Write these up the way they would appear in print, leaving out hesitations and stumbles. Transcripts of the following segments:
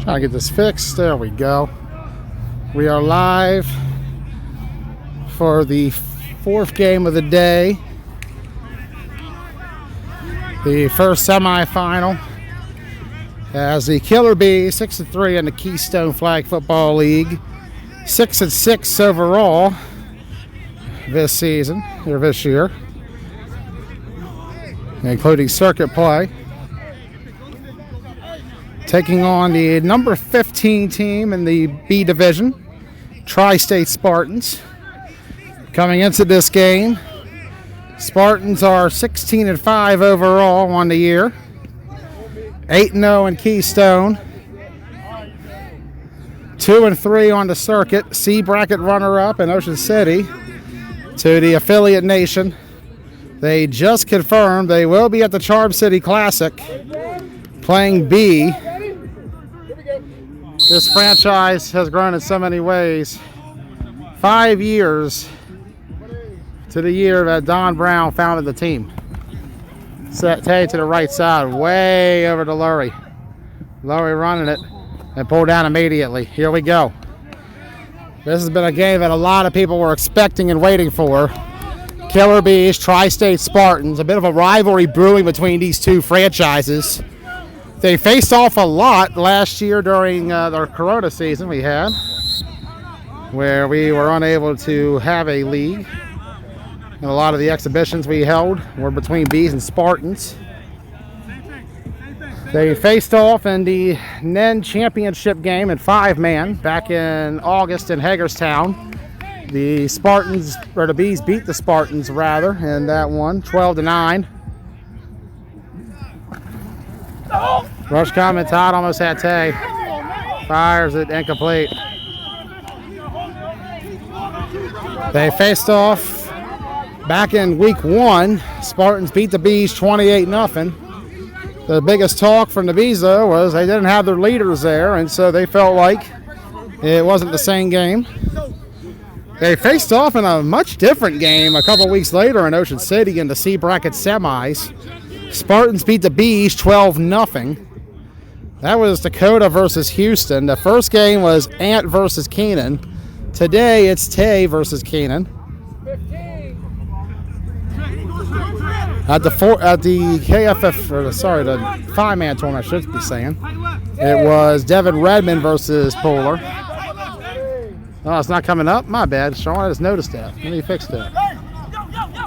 Trying to get this fixed. There we go. We are live for the fourth game of the day. The first semifinal as the Killer Bees 6-3 in the Keystone Flag Football League, 6-6 overall this season or this year, including circuit play. Taking on the number 15 team in the B division, Tri-State Spartans. Coming into this game, Spartans are 16-5 overall on the year, 8-0 in Keystone, 2-3 on the circuit, C bracket runner-up in Ocean City to the affiliate nation. They just confirmed they will be at the Charm City Classic playing B. This franchise has grown in so many ways. 5 years to the year that Don Brown founded the team. Set Tay to the right side, way over to Lurie. Lurie running it and pulled down immediately. Here we go. This has been a game that a lot of people were expecting and waiting for. Killer Bees, Tri-State Spartans, a bit of a rivalry brewing between these two franchises. They faced off a lot last year during our Corona season we had, where we were unable to have a league. And a lot of the exhibitions we held were between Bees and Spartans. They faced off in the NEN championship game in 5-man back in August in Hagerstown. The Spartans, or the Bees beat the Spartans rather, in that one, 12-9. Rush comment, Todd almost had Tay. Fires it incomplete. They faced off back in week 1. Spartans beat the Bees 28-0. The biggest talk from the Bees, though, was they didn't have their leaders there, and so they felt like it wasn't the same game. They faced off in a much different game a couple weeks later in Ocean City in the C bracket semis. Spartans beat the Bees 12-0. That was Dakota versus Houston. The first game was Ant versus Keenan. Today it's Tay versus Keenan. At the KFFL, the 5-man tournament, I should be saying, it was Devin Redmond versus Polar. Oh, it's not coming up? My bad. Sean, I just noticed that. Let me fix that.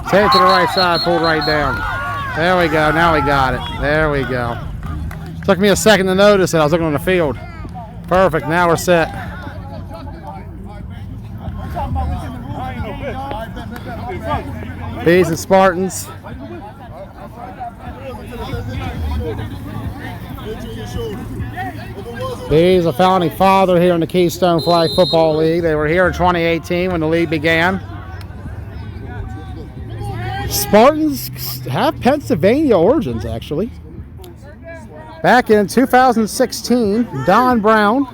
Take it to the right side, pulled right down. There we go. Now we got it. There we go. Took me a second to notice it. I was looking on the field. Perfect. Now we're set. Bees and Spartans. Bees, a founding father here in the Keystone Flag Football League. They were here in 2018 when the league began. Spartans have Pennsylvania origins, actually. Back in 2016, Don Brown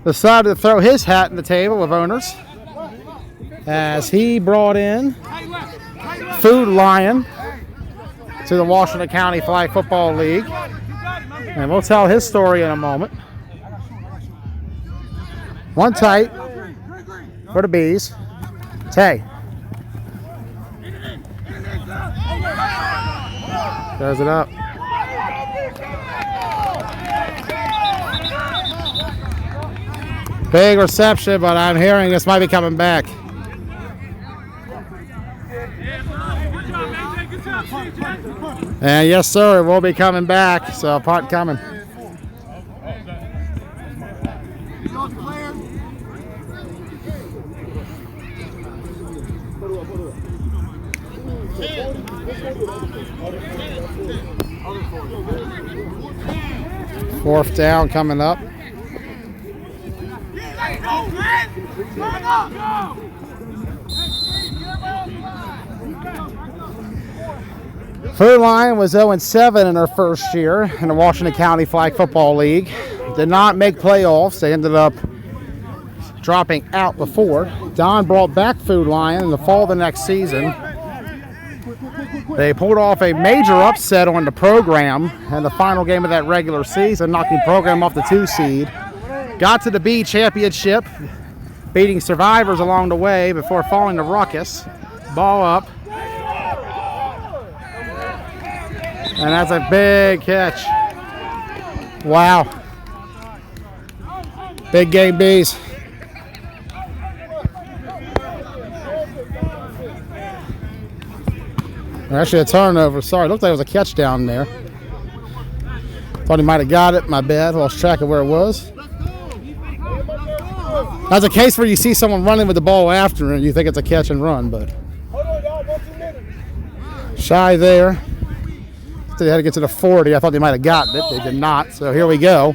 decided to throw his hat in the table of owners as he brought in Food Lion to the Washington County Flag Football League. And we'll tell his story in a moment. One tight for the Bees. Tay. Does it up. Big reception, but I'm hearing this might be coming back. And yes, sir, it will be coming back. So punt coming. Fourth down coming up. Food Lion was 0-7 in her first year in the Washington County Flag Football League. Did not make playoffs. They ended up dropping out before. Don brought back Food Lion in the fall of the next season. They pulled off a major upset on the program in the final game of that regular season, knocking program off the 2 seed. Got to the B championship, beating survivors along the way before falling to Ruckus. Ball up. And that's a big catch. Wow. Big game Bees. Actually a turnover. Sorry, it looked like it was a catch down there. Thought he might have got it. My bad. Lost track of where it was. That's a case where you see someone running with the ball after and you think it's a catch and run, but shy there. They had to get to the 40. I thought they might have gotten it. They did not. So here we go.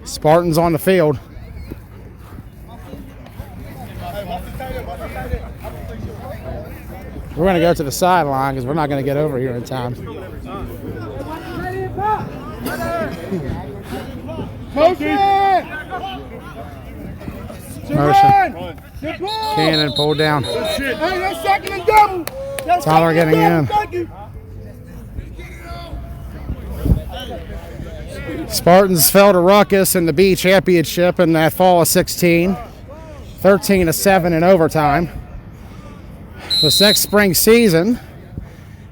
Spartans on the field. We're going to go to the sideline because we're not going to get over here in time. Motion. Cannon pulled down. Tyler getting in. Spartans fell to Ruckus in the B championship in that fall of 16. 13-7 in overtime. This next spring season,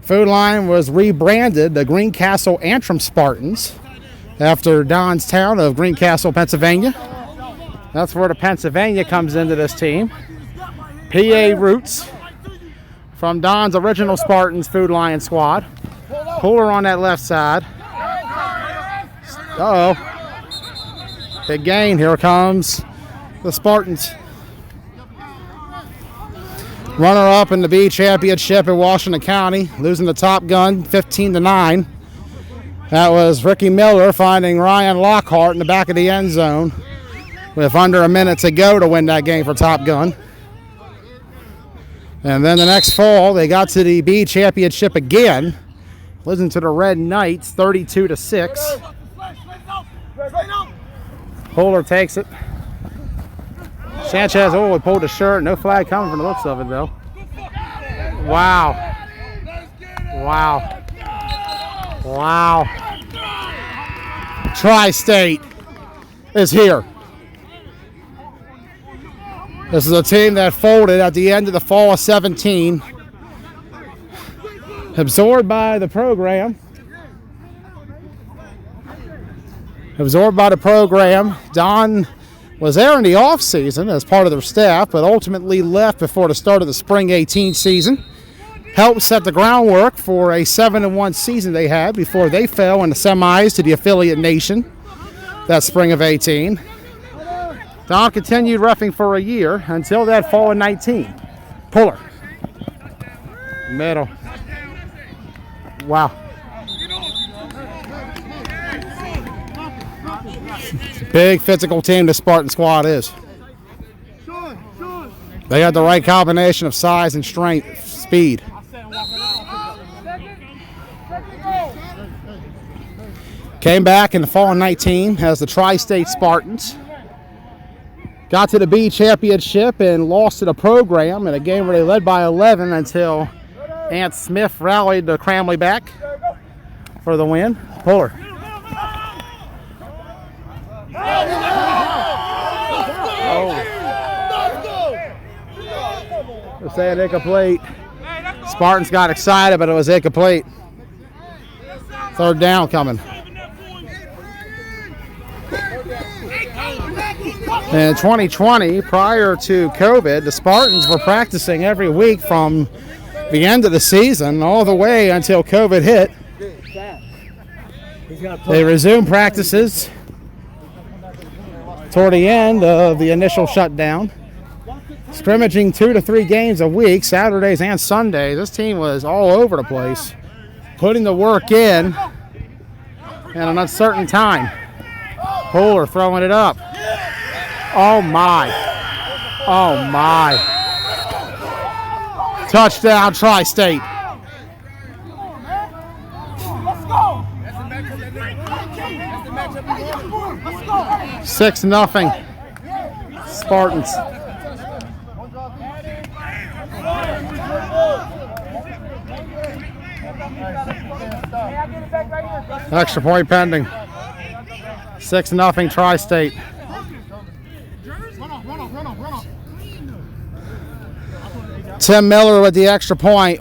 Food Line was rebranded the Greencastle Antrim Spartans after Don's town of Greencastle, Pennsylvania. That's where the Pennsylvania comes into this team. PA roots from Don's original Spartans Food Lion squad. Puller on that left side. Uh-oh. Big gain. Here comes the Spartans. Runner-up in the B championship in Washington County, losing to Top Gun 15-9. That was Ricky Miller finding Ryan Lockhart in the back of the end zone with under a minute to go to win that game for Top Gun. And then the next fall, they got to the B championship again, losing to the Red Knights 32-6. Puller takes it. Sanchez, he pulled the shirt. No flag coming from the looks of it, though. Wow. Wow. Wow. Tri-State is here. This is a team that folded at the end of the fall of 17. Absorbed by the program. Don was there in the offseason as part of their staff, but ultimately left before the start of the spring 18 season. Helped set the groundwork for a 7-1 season they had before they fell in the semis to the affiliate nation that spring of 18. Don continued reffing for a year until that fall in 19. Puller. Middle. Wow. Big physical team the Spartan squad is. They had the right combination of size and strength, speed. Came back in the fall of 19 as the Tri-State Spartans. Got to the B championship and lost to the program in a game where they led by 11 until Ant Smith rallied the Cramley back for the win. Puller. They're saying incomplete. Spartans got excited, but it was incomplete. Third down coming. In 2020, prior to COVID, the Spartans were practicing every week from the end of the season all the way until COVID hit. They resumed practices toward the end of the initial shutdown. Scrimmaging 2 to 3 games a week, Saturdays and Sundays. This team was all over the place, putting the work in an uncertain time. Puller throwing it up. Oh my. Oh my. Touchdown, Tri-State. Let's go. 6-0. Spartans. Extra point pending. 6-0 Tri-State. Tim Miller with the extra point.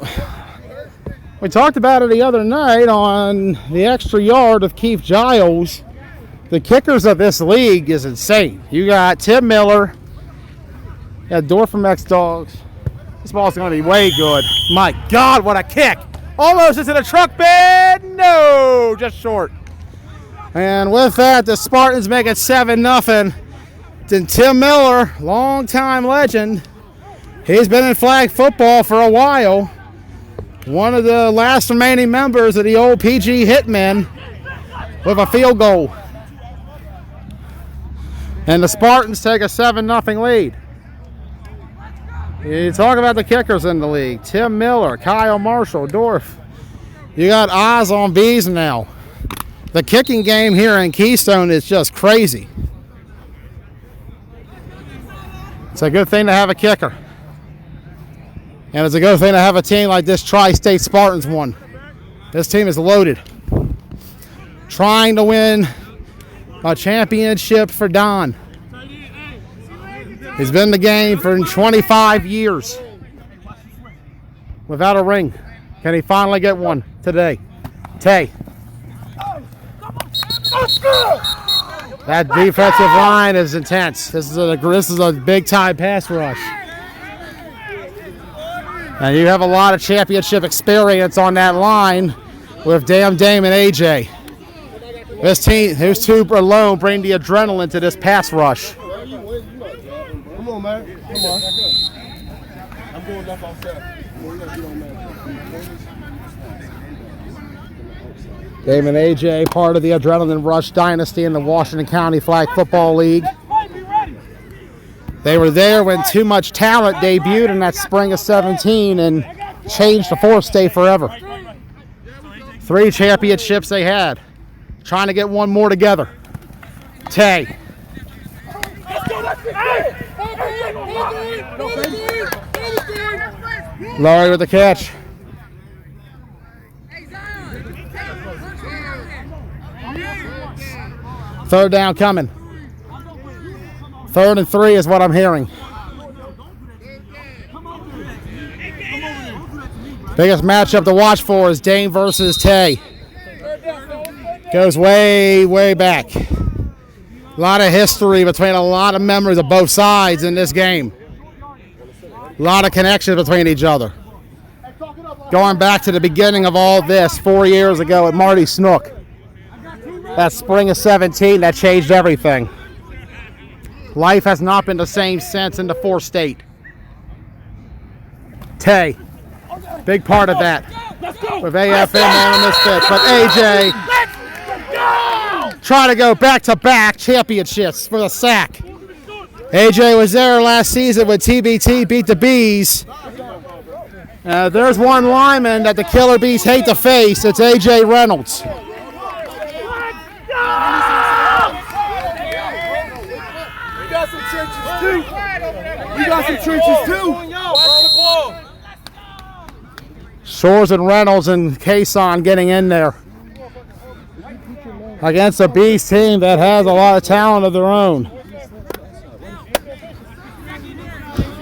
We talked about it the other night on the extra yard of Keith Giles. The kickers of this league is insane. You got Tim Miller. You got Dorf from X-Dogs. This ball's going to be way good. My God, what a kick. Almost into the truck bed. No, just short. And with that, the Spartans make it 7-0. Then Tim Miller, longtime legend. He's been in flag football for a while. One of the last remaining members of the old PG Hitmen with a field goal. And the Spartans take a 7-0 lead. You talk about the kickers in the league. Tim Miller, Kyle Marshall, Dorf. You got eyes on bees now. The kicking game here in Keystone is just crazy. It's a good thing to have a kicker. And it's a good thing to have a team like this Tri-State Spartans one. This team is loaded. Trying to win a championship for Don. He's been in the game for 25 years without a ring. Can he finally get one today? Tay. That defensive line is intense. This is a big-time pass rush. And you have a lot of championship experience on that line with Dame and AJ. This team, those two alone, bring the adrenaline to this pass rush. Come on, man. Come on. I'm going left outside. Dame and AJ, part of the Adrenaline Rush dynasty in the Washington County Flag Football League. They were there when Too Much Talent debuted in that spring of 17 and changed the fourth state forever. 3 championships they had. Trying to get one more together. Tay. Laurie with the catch. Third down coming. 3rd and 3 is what I'm hearing. Biggest matchup to watch for is Dane versus Tay. Goes way, way back. A lot of history between a lot of members of both sides in this game. A lot of connections between each other. Going back to the beginning of all this 4 years ago at Marty Snook. That spring of 17, that changed everything. Life has not been the same since in the fourth state. Tay, big part of that. With AFM on this pitch, but AJ trying to go back-to-back championships for the sack. AJ was there last season when TBT beat the Bees. There's one lineman that the Killer Bees hate to face. It's AJ Reynolds. We got some trenches too. Shores and Reynolds and Kason getting in there against a Beast team that has a lot of talent of their own.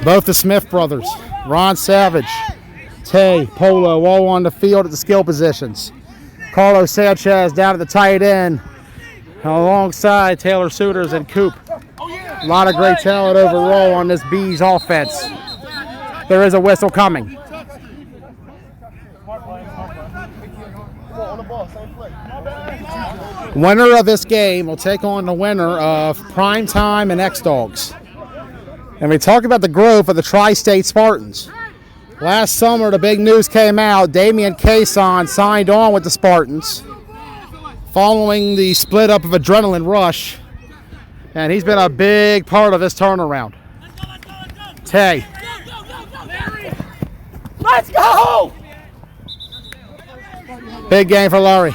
Both the Smith brothers, Ron Savage, Tay, Polo, all on the field at the skill positions. Carlos Sanchez down at the tight end alongside Taylor Souters and Coop. A lot of great talent overall on this Bees offense. There is a whistle coming. Winner of this game will take on the winner of Prime Time and X-Dogs. And we talk about the growth of the Tri-State Spartans. Last summer, the big news came out. Damian Kason signed on with the Spartans following the split up of Adrenaline Rush. And he's been a big part of this turnaround. Tay. Let's go! Big game for Laurie.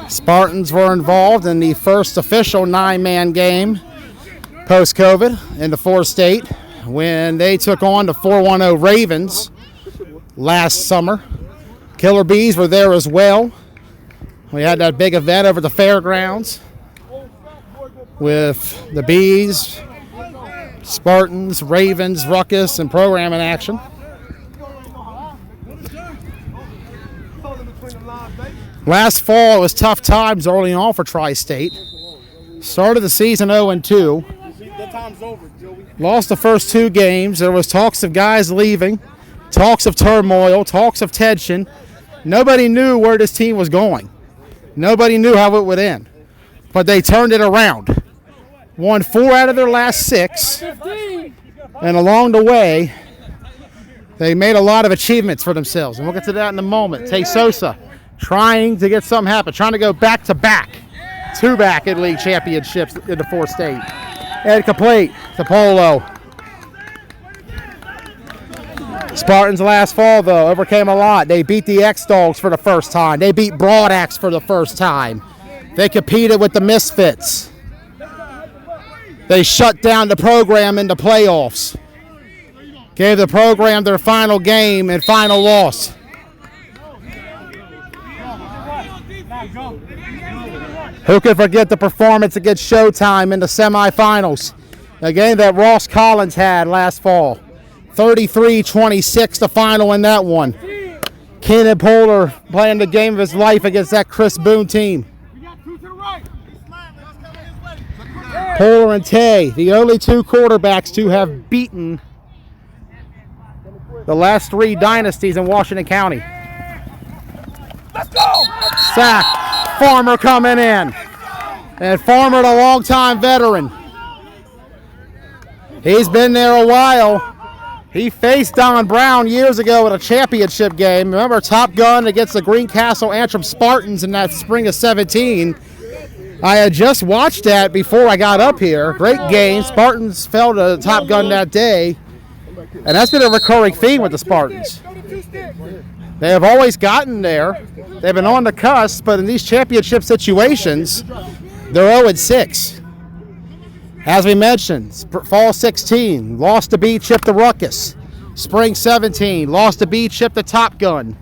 Spartans were involved in the first official 9-man game post-COVID in the fourth state when they took on the 410 Ravens last summer. Killer Bees were there as well. We had that big event over at the fairgrounds with the Bees, Spartans, Ravens, Ruckus, and program in action. Last fall, it was tough times early on for Tri-State. Started the season 0-2. Lost the first 2 games. There was talks of guys leaving, talks of turmoil, talks of tension. Nobody knew where this team was going. Nobody knew how it would end. But they turned it around. Won 4 out of their last 6. And along the way, they made a lot of achievements for themselves. And we'll get to that in a moment. Tay Sosa trying to get something happen, trying to go back-to-back. 2 back in league championships in the 4th state. And complete to Polo. Spartans last fall, though, overcame a lot. They beat the X-Dogs for the first time. They beat Broad Axe for the first time. They competed with the Misfits. They shut down the program in the playoffs. Gave the program their final game and final loss. Who can forget the performance against Showtime in the semifinals? A game that Ross Collins had last fall. 33-26 the final in that one. Kenneth Polar playing the game of his life against that Chris Boone team. Polar and Tay, the only 2 quarterbacks to have beaten the last 3 dynasties in Washington County. Let's go! Sack. Farmer coming in. And Farmer, the longtime veteran. He's been there a while. He faced Don Brown years ago in a championship game. Remember Top Gun against the Greencastle Antrim Spartans in that spring of 17. I had just watched that before I got up here. Great game. Spartans fell to Top Gun that day. And that's been a recurring theme with the Spartans. They have always gotten there. They've been on the cusp, but in these championship situations, they're 0-6. As we mentioned, fall 16, lost to B Chip to Ruckus. Spring 17, lost to B Chip to Top Gun.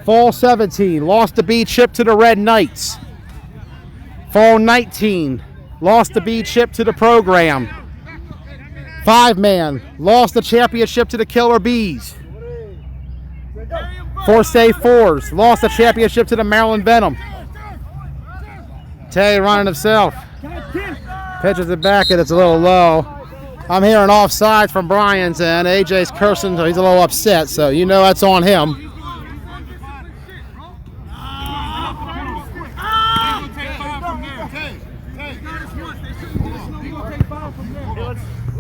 Fall 17, lost to B Chip to the Red Knights. Fall 19, lost the B Chip to the program. 5-man, lost the championship to the Killer Bees. 4 state 4s, lost the championship to the Maryland Venom. Tay running himself. Pitches it back and it's a little low. I'm hearing offsides from Bryans and AJ's cursing, so he's a little upset, so you know that's on him.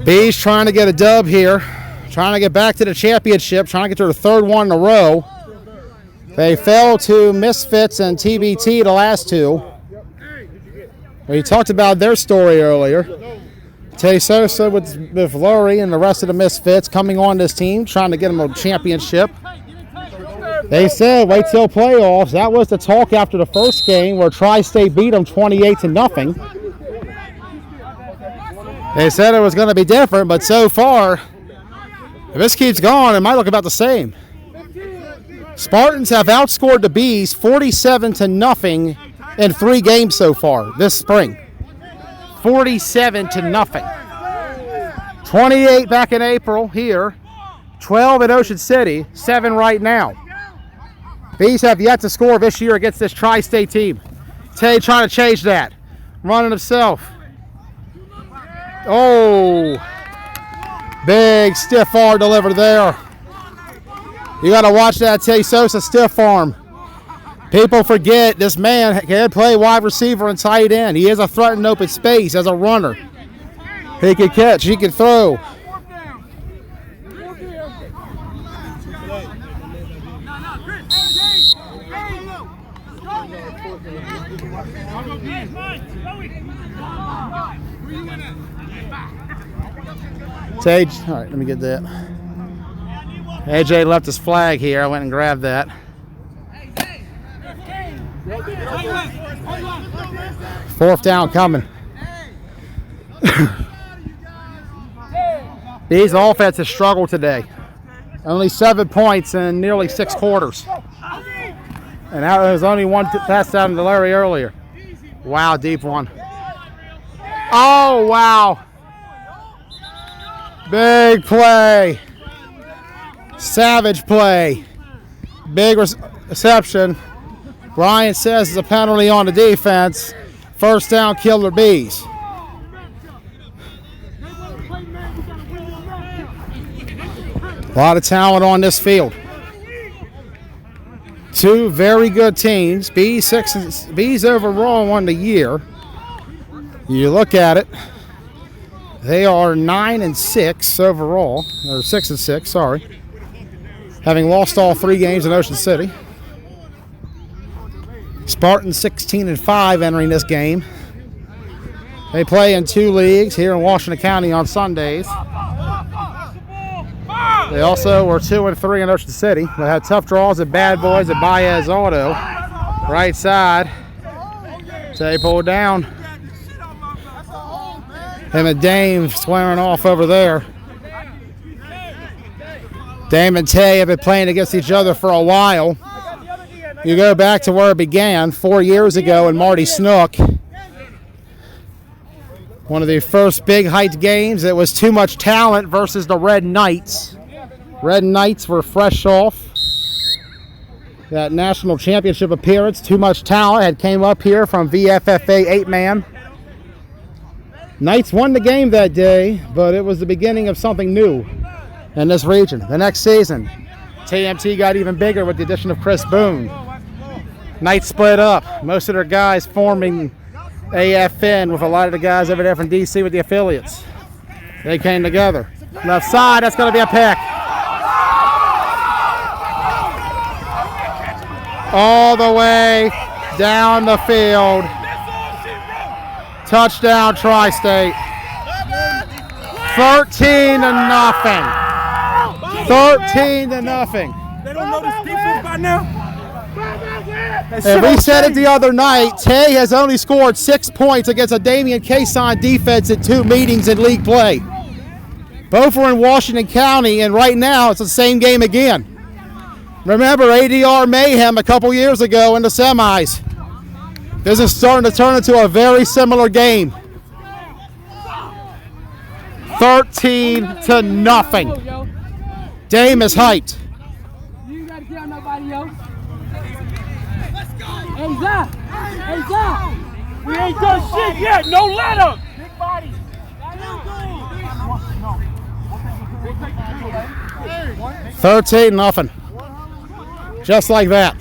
Bees trying to get a dub here, trying to get back to the championship, trying to get to the 3rd one in a row. They fell to Misfits and TBT the last 2. We talked about their story earlier. Tay Sosa with Laurie and the rest of the Misfits coming on this team, trying to get them a championship. They said wait till playoffs. That was the talk after the first game where Tri-State beat them 28-0. They said it was going to be different, but so far, if this keeps going, it might look about the same. Spartans have outscored the Bees 47-0 in 3 games so far this spring. 47-0. 28 back in April here, 12 in Ocean City, 7 right now. Bees have yet to score this year against this Tri-State team. Tay trying to change that. Running himself. Oh, big stiff arm delivered there. You got to watch that Tay Sosa stiff arm. People forget this man can play wide receiver and tight end. He is a threat in open space as a runner. He can catch, he can throw. Sage, all right, let me get that. AJ left his flag here. I went and grabbed that. 4th down coming. B's offense has struggled today. Only 7 points in nearly 6 quarters. And that was only one pass down to Larry earlier. Wow, deep one. Oh, wow. Big play. Savage play. Big reception. Bryant says it's a penalty on the defense. First down, Killer Bees. A lot of talent on this field. 2 very good teams. Bees overall won the year. You look at it, they are 9-6 overall, or 6-6, sorry. Having lost all 3 games in Ocean City. Spartans 16-5 entering this game. They play in 2 leagues here in Washington County on Sundays. They also were 2-3 in Ocean City. They had tough draws at Bad Boys at Baez Auto. Right side. Tay pulled down. Him and Dame swearing off over there. Dame and Tay have been playing against each other for a while. You go back to where it began 4 years ago in Marty Snook. One of the first big height games. It was Too Much Talent versus the Red Knights. Red Knights were fresh off that national championship appearance. Too Much Talent had came up here from VFFA 8-man. Knights won the game that day, but it was the beginning of something new in this region. The next season, TMT got even bigger with the addition of Chris Boone. Knights split up. Most of their guys forming AFN with a lot of the guys over there from DC with the affiliates. They came together. Left side, that's going to be a pick. All the way down the field. Touchdown, Tri-State. 13-0. 13-0. They don't know this defense by now. And we said it the other night, Tay has only scored 6 points against a Damian Cason defense in 2 meetings in league play. Both were in Washington County, and right now it's the same game again. Remember ADR Mayhem a couple years ago in the semis. This is starting to turn into a very similar game. 13-0. Dame is hyped. You ain't got to tell nobody else. Hey, Zach. Hey, Zach. We ain't done shit yet. No letter. Big body. 13-0. Just like that.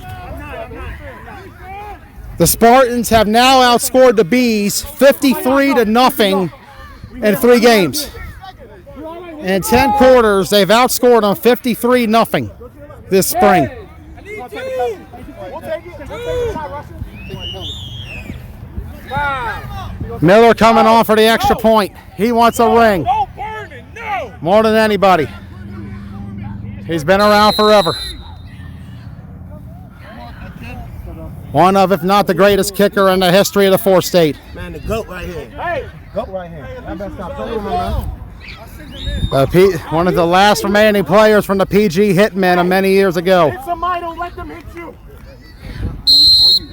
The Spartans have now outscored the Bees 53-0 in 3 games. In 10 quarters, they've outscored them 53-0 this spring. Miller coming on for the extra point. He wants a ring. More than anybody. He's been around forever. One of, if not the greatest kicker in the history of the 4-state. Man, the GOAT right here. Hey! GOAT right here. I better stop playing with man. One of the last remaining players from the PG Hitmen of many years ago. Hit somebody, don't let them hit you.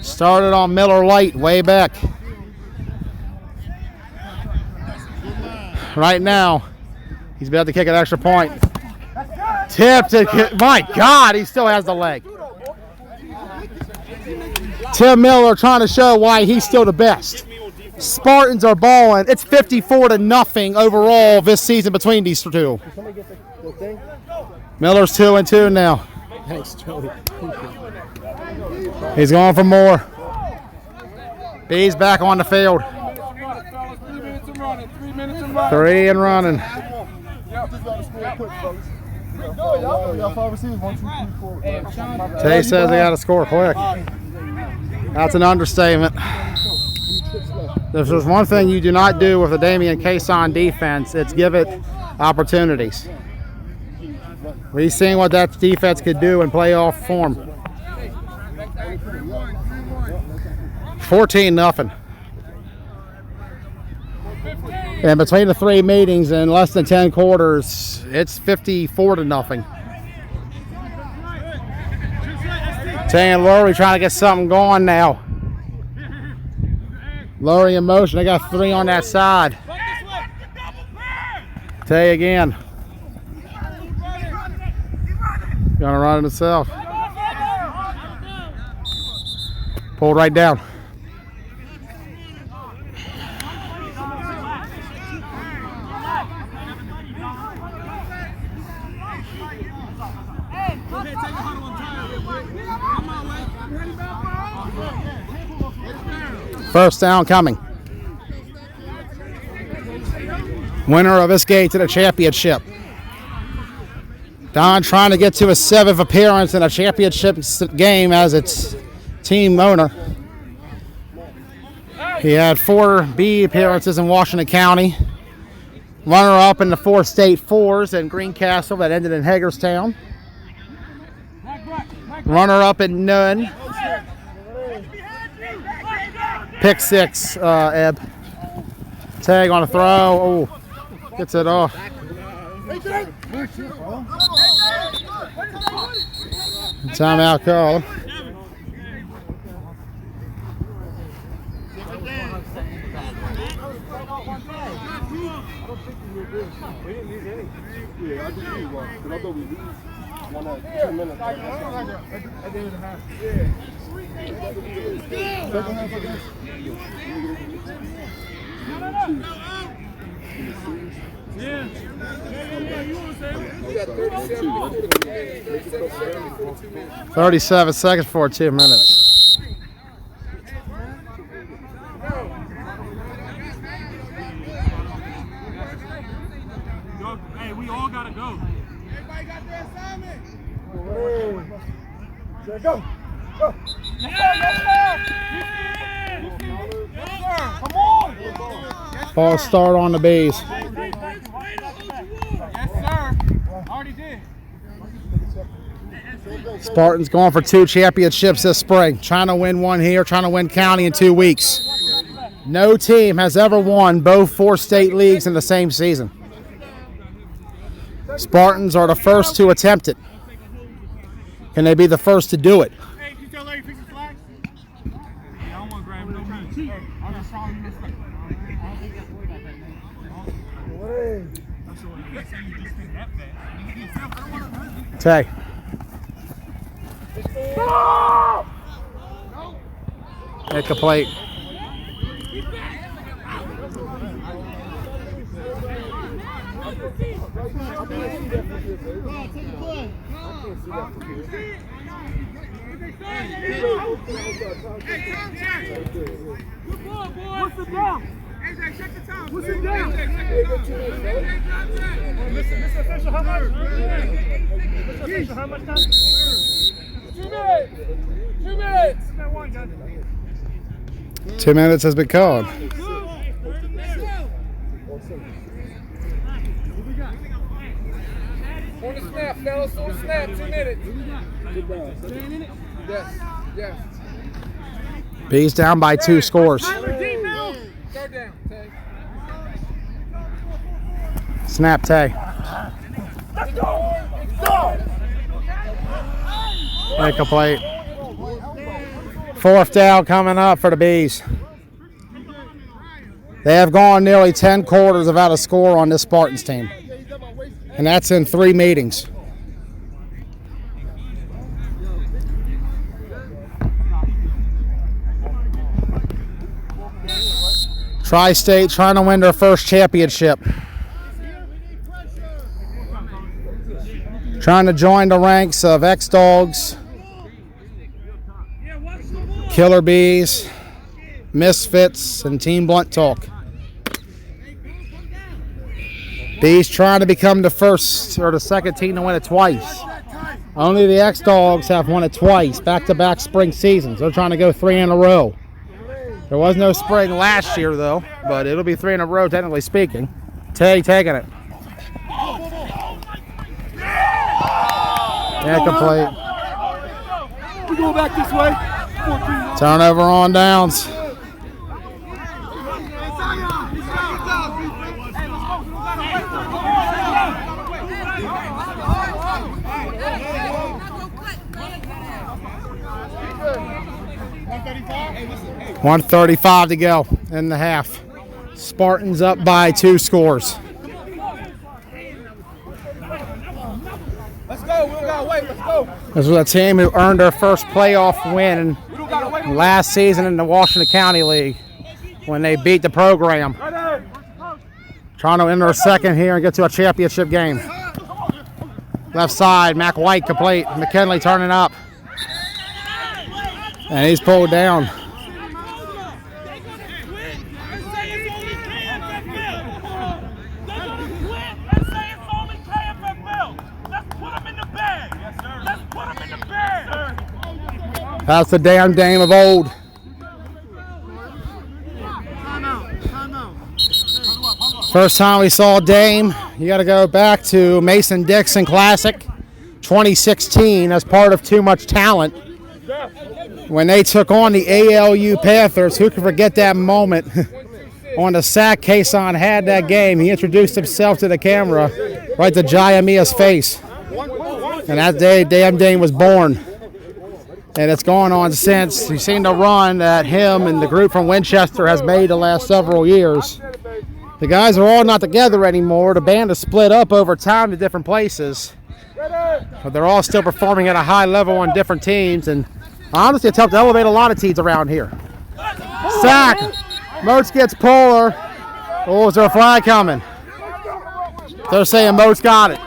Started on Miller Light way back. Right now, he's about to kick an extra point. Tipped it. My God, he still has the leg. Tim Miller trying to show why he's still the best. Spartans are balling. It's 54-0 overall this season between these 2. Miller's 2-2 now. Thanks, Joey. He's going for more. B's back on the field. 3 and running. Tay says they got to score quick. That's an understatement. If there's one thing you do not do with the Damian Cason defense, it's give it opportunities. We've seen what that defense could do in playoff form. 14-0. And between the 3 meetings in less than 10 quarters, it's 54-0. Tay and Lowry trying to get something going now. Lowry in motion. They got 3 on that side. Tay again. Gonna run it himself. Pulled right down. First down coming. Winner of this game to the championship. Don trying to get to his 7th appearance in a championship game as its team owner. He had 4 B appearances in Washington County. Runner-up in the 4 state 4s in Greencastle that ended in Hagerstown. Runner-up in Nunn. Pick 6, Ebb. Tag on a throw. Oh, gets it off. Timeout call. Yeah, I just need one. Because I thought we lose one at 2 minutes. At the end of the half. Yeah. Second half, I guess. Yeah. You want to say it? 37 seconds for 2 minutes. Hey, we all gotta go. Everybody got their assignment. Go. Go. Come on. False start on the base. Yes, sir. Already did. Spartans going for 2 championships this spring. Trying to win 1 here, trying to win county in 2 weeks. No team has ever won both 4 state leagues in the same season. Spartans are the first to attempt it. Can they be the first to do it? Hey, can you tell Larry fix his flags? Yeah, I don't want to grab no meat. I'm just trying to miss it. Tay. Incomplete. What's it down? AJ, check the time. What's it down? Mr. Official, how much? Mr. Official, how much time? 2 minutes. 2 minutes. 2 minutes has been called. On the snap, fellas. On the snap. 2 minutes. Yes. Yes. B's down by 2 scores. Third down. Tay. Snap, Tay. Let's go. Let's go. Incomplete. 4th down coming up for the Bees. They have gone nearly 10 quarters without a score on this Spartans team. And that's in 3 meetings. Tri-State trying to win their first championship. Trying to join the ranks of X-Dogs, Killer Bees, Misfits, and Team Blunt Talk. Bees trying to become the first or the second team to win it twice. Only the X-Dogs have won it twice, back-to-back spring seasons. They're trying to go 3 in a row. There was no spring last year, though, but it'll be 3 in a row, technically speaking. Tay taking it. Incomplete. We go back this way. Turnover on downs. .135 to go in the half. Spartans up by 2 scores. Let's go. We don't gotta wait. Let's go. This was a team who earned their first playoff win last season in the Washington County League when they beat the program. Trying to enter a second here and get to a championship game. Left side, Mac White complete. McKinley turning up. And he's pulled down. That's the damn Dame of old. First time we saw Dame, you got to go back to Mason-Dixon Classic 2016 as part of Too Much Talent. When they took on the ALU Panthers, who can forget that moment on the sack Kason had that game? He introduced himself to the camera right to Jayamia's face. And that day, damn Dame was born. And it's gone on since. You've seen the run that him and the group from Winchester has made the last several years. The guys are all not together anymore. The band is split up over time to different places. But they're all still performing at a high level on different teams. And honestly, it's helped elevate a lot of teams around here. Sack. Moats gets Polar. Oh, is there a flag coming? They're saying Moats got it.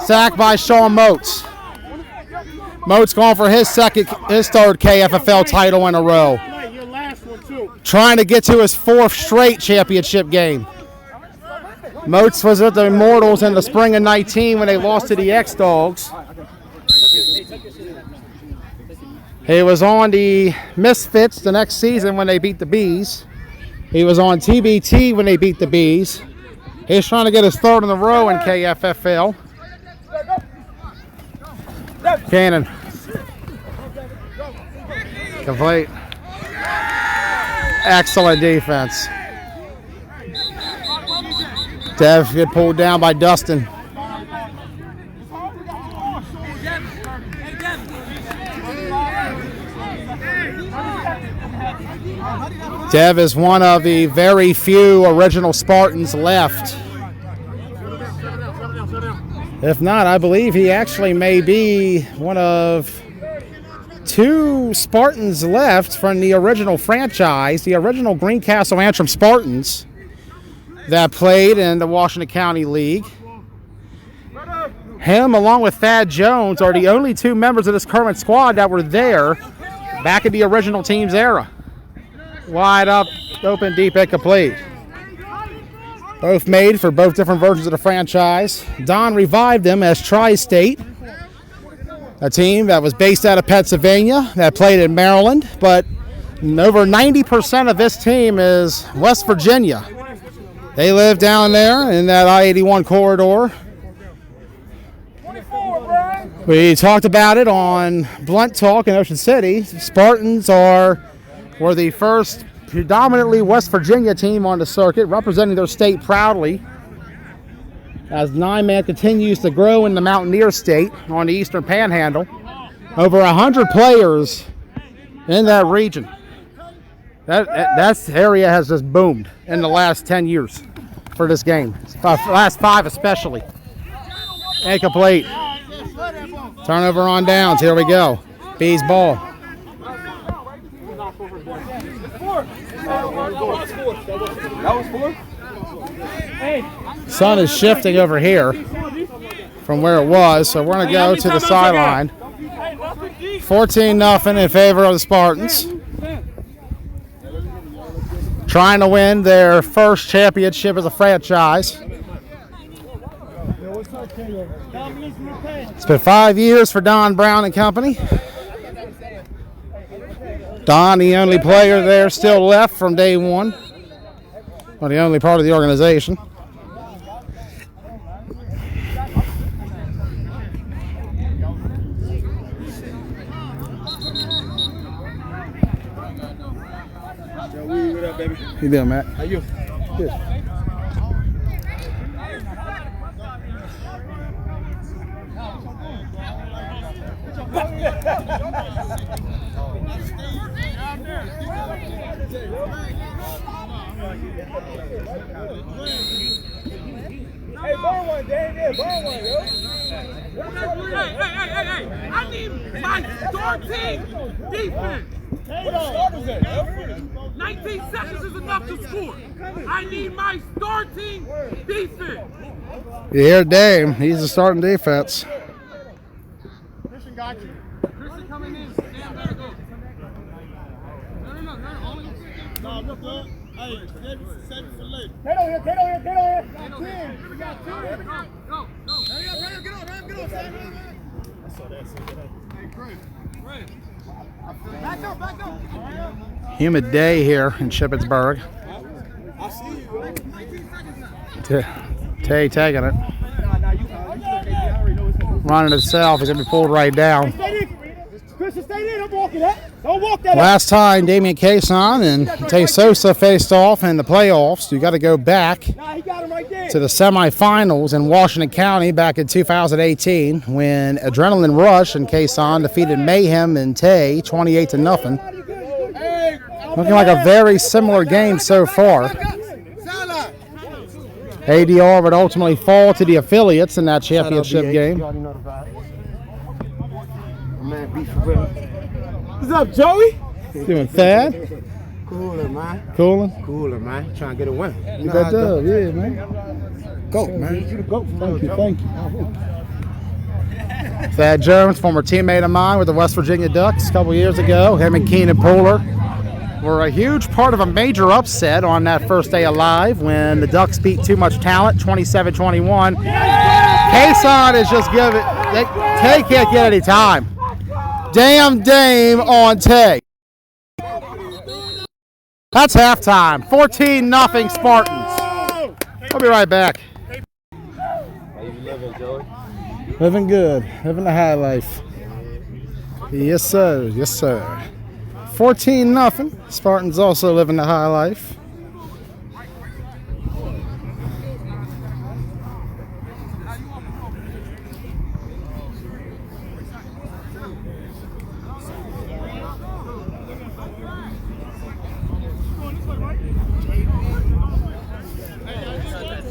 Sack by Sean Moats. Moats going for his third KFFL title in a row. Trying to get to his 4th straight championship game. Moats was at the Immortals in the spring of 19 when they lost to the X-Dogs. He was on the Misfits the next season when they beat the Bees. He was on TBT when they beat the Bees. He's trying to get his 3rd in a row in KFFL. Cannon. Complete. Excellent defense. Dev get pulled down by Dustin. Dev is one of the very few original Spartans left. If not, I believe he actually may be one of 2 Spartans left from the original franchise, the original Greencastle Antrim Spartans that played in the Washington County League. Him, along with Thad Jones, are the only 2 members of this current squad that were there back in the original team's era. Wide up, open, deep, and complete. Both made for both different versions of the franchise. Don revived them as Tri-State, a team that was based out of Pennsylvania, that played in Maryland, but over 90% of this team is West Virginia. They live down there in that I-81 corridor. We talked about it on Blunt Talk in Ocean City. Spartans were the first predominantly West Virginia team on the circuit, representing their state proudly, as 9-man continues to grow in the Mountaineer State on the Eastern Panhandle. Over 100 players in that region. That area has just boomed in the last 10 years for this game. Last 5 especially. Incomplete. Turnover on downs. Here we go. Bees ball. Sun is shifting over here from where it was, so we're going to go to the sideline. 14-0 in favor of the Spartans. Trying to win their first championship as a franchise. It's been 5 years for Don Brown and company. Don, the only player there still left from day one. Well, the only part of the organization. What up, baby? How you doing, Matt? How you? Good. Hey, ball one, Dan. Yeah, ball one, yo. Hey. I need my starting defense. What the starters at, yo? 19 seconds is enough to score. I need my starting defense. You hear Dame. He's the starting defense. Christian got you. Christian coming in. Sam better go. No. No, I'm not good. Hey, save it for later. Get on here. You got 10. Go. Hurry up, get on, Sam. I saw that. Hey, Chris. Back up. Humid day here in Shippensburg. I see you. Tay taking it. Running itself. He's going to be pulled right down. Christian, stay there. Don't walk it up. Don't walk that up. Last time Damian Cason and Tay Sosa faced off in the playoffs, you got to go back He got him right there. to the semifinals in Washington County back in 2018 when Adrenaline Rush and Cason defeated Mayhem and Tay 28-0. Looking like a very similar game so far. ADR would ultimately fall to the affiliates in that championship game. What's up, Joey? Doing Thad? Cooler, man. Cooling? Trying to get a win. You got dub, yeah, man. Go, man. You the goat. Thank you. Thad Jones, former teammate of mine with the West Virginia Ducks a couple years ago. Him and Keenan Pooler were a huge part of a major upset on that first day of live when the Ducks beat Too Much Talent 27-21. Cason is just giving. Tay can't get any time. Damn Dame on Tay. That's halftime. 14-0 Spartans. I'll be right back. How you living, Joey? Living good. Living the high life. Yes, sir. 14-0. Spartans also living the high life.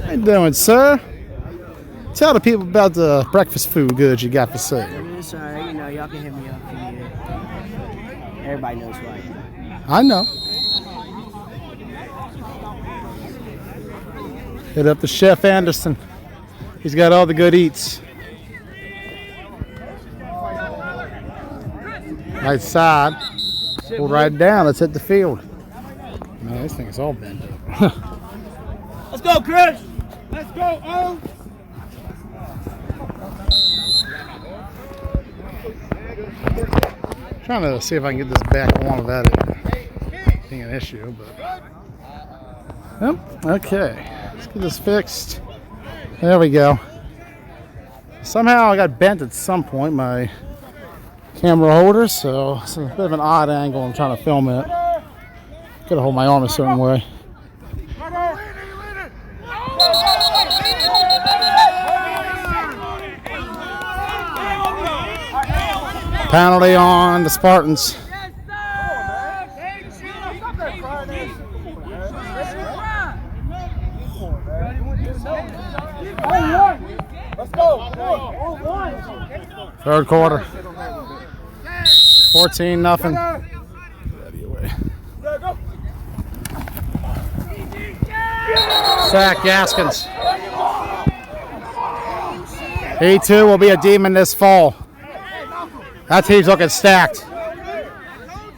How you doing, sir? Tell the people about the breakfast food goods you got for sale. It's alright, you know, y'all can hit me up if you need it. Everybody knows who I am. I know. Hit up the Chef Anderson. He's got all the good eats. Right side. Pull right down. Let's hit the field. Man, this thing is all bent up. Let's go, Chris. Let's go, O. Trying to see if I can get this back on without it being an issue, but yep, okay. Let's get this fixed. There we go. Somehow I got bent at some point, my camera holder, so it's a bit of an odd angle. I'm trying to film it. Gotta hold my arm a certain way. Penalty on the Spartans. Let's go. Third quarter. 14-0. Sack Gaskins. He too will be a demon this fall. That team's looking stacked.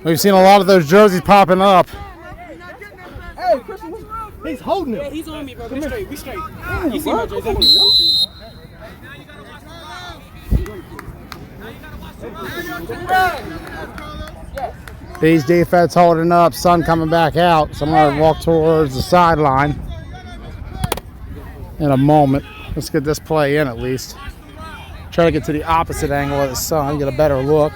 We've seen a lot of those jerseys popping up. Hey, Christian, he's holding it. He's on me, bro. We straight. You see my jersey? These defense holding up, sun coming back out. So I'm going to walk towards the sideline in a moment. Let's get this play in at least. Try to get to the opposite angle of the sun, get a better look.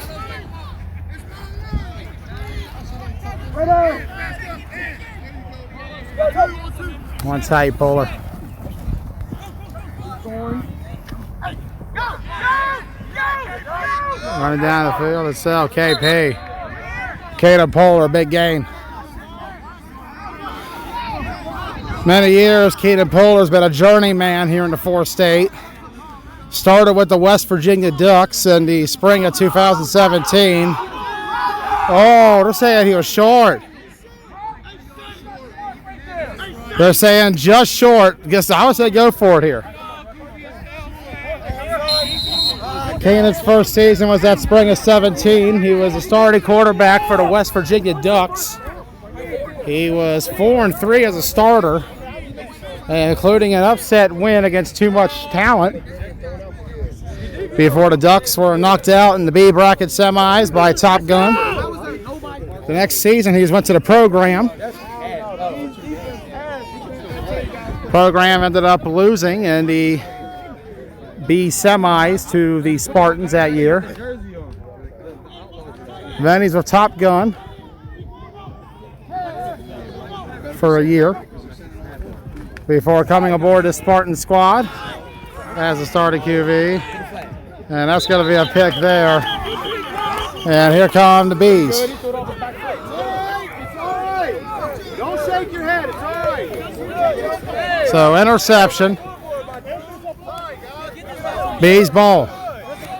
One tight puller. Running down the field, it's KP. Caleb Polar, big gain. Many years, Keaton Polar's been a journeyman here in the 4 state. Started with the West Virginia Ducks in the spring of 2017. Oh, they're saying he was short. They're saying just short. Guess I would say go for it here. Keenan's first season was that spring of 17. He was a starting quarterback for the West Virginia Ducks. He was 4-3 as a starter, including an upset win against Too Much Talent before the Ducks were knocked out in the B bracket semis by Top Gun. The next season, he went to the program. Program ended up losing in the B semis to the Spartans that year. Then he's with Top Gun for a year before coming aboard the Spartan squad as a starting QB. And that's going to be a pick there. And here come the Bees. Don't shake your head. It's all right. So interception. Bees ball.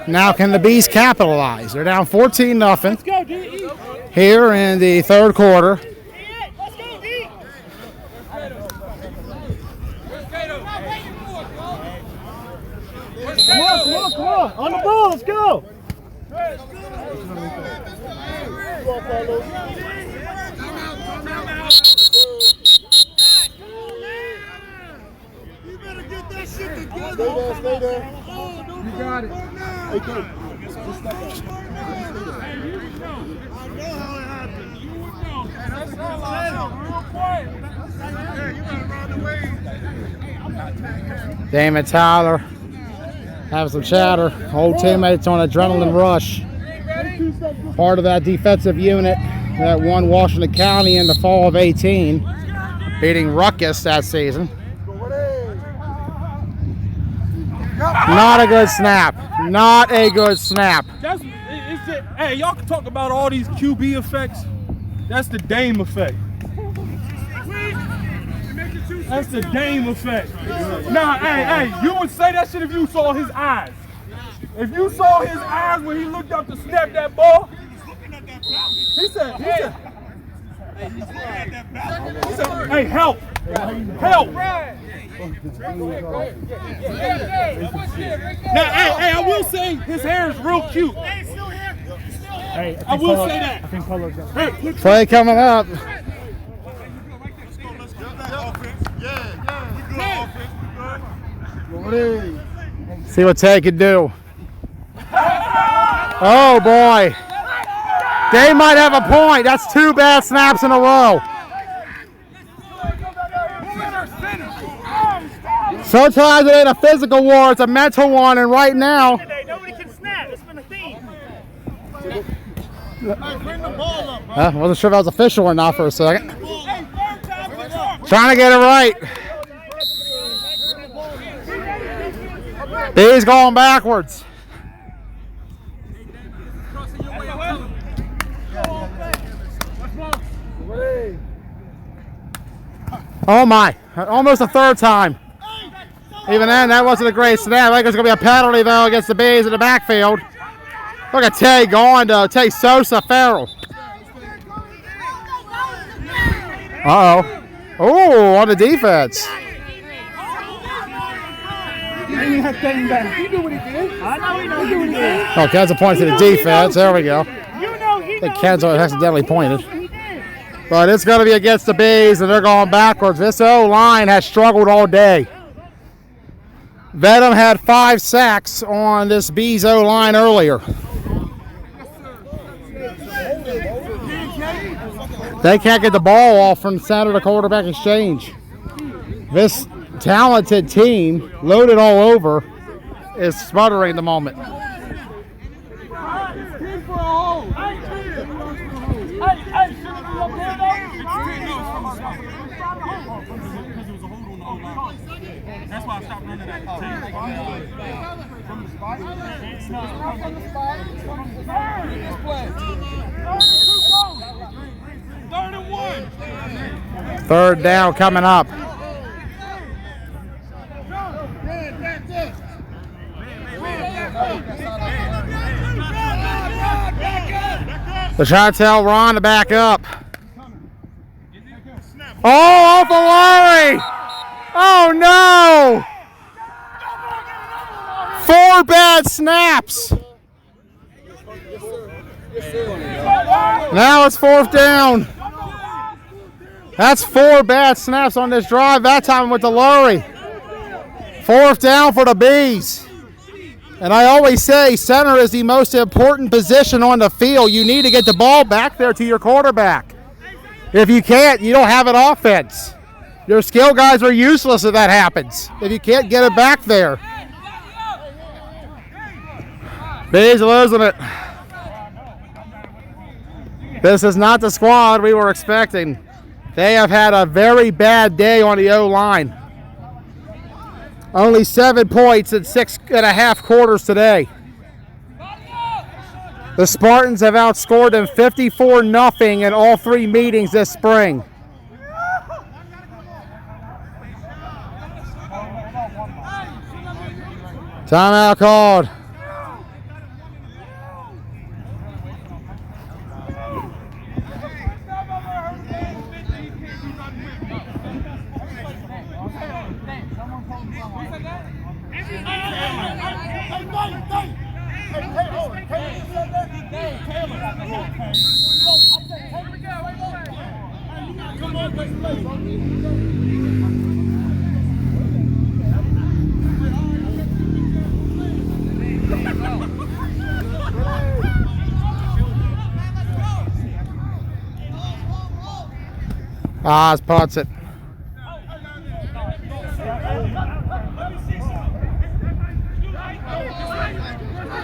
Now can the Bees capitalize? They're down 14-0 here in the third quarter. Come on. On the ball, let's go. You better get that shit together. Stay there. You got it. Hey, coach. Just step up. I know how it happened. You would know. That's real quiet. You better run away. Damon Tyler having some chatter. Old teammates on adrenaline rush. Part of that defensive unit that won Washington County in the fall of 18, beating Ruckus that season. Not a good snap. Not a good snap. Hey, y'all can talk about all these QB effects. That's the Dame effect. That's the Dame effect. Nah, hey, you would say that shit if you saw his eyes. If you saw his eyes when he looked up to snap that ball, he said, hey, help. Now, hey, I will say his hair is real cute. Hey, I will say that. I think Polo's got Play coming up. See what Tay can do. Oh boy. They might have a point. That's 2 bad snaps in a row. Sometimes it ain't a physical war, it's a mental one, and right now. Nobody can snap. It's been a theme. Wasn't sure if that was official or not for a second. Trying to get it right. He's going backwards. Oh my, almost a third time. Even then, that wasn't a great snap. I think there's going to be a penalty, though, against the Bees in the backfield. Look at Tay going to Tay Sosa Farrell. Uh-oh. Oh, on the defense. Oh, Kenzo points to the defense. There we go. I think Kenzo accidentally pointed. But it's going to be against the Bees, and they're going backwards. This O-line has struggled all day. Venom had 5 sacks on this Bees O-line earlier. They can't get the ball off from the center of the quarterback exchange. This talented team, loaded all over, is sputtering at the moment. That's why I stopped running that. From the spot? It's not from the spot. It's from the this play. 3rd and 1. 3rd down coming up. They're trying to tell Ron to back up. Oh, off the Lowry! Oh no! 4 bad snaps. Now it's 4th down. That's 4 bad snaps on this drive. That time with the Lowry. 4th down for the Bees. And I always say center is the most important position on the field. You need to get the ball back there to your quarterback. If you can't, you don't have an offense. Your skill guys are useless if that happens. If you can't get it back there. Bees losing it. This is not the squad we were expecting. They have had a very bad day on the O-line. Only 7 points in 6.5 quarters today. The Spartans have outscored them 54-0 in all 3 meetings this spring. Timeout called. Oz punts it.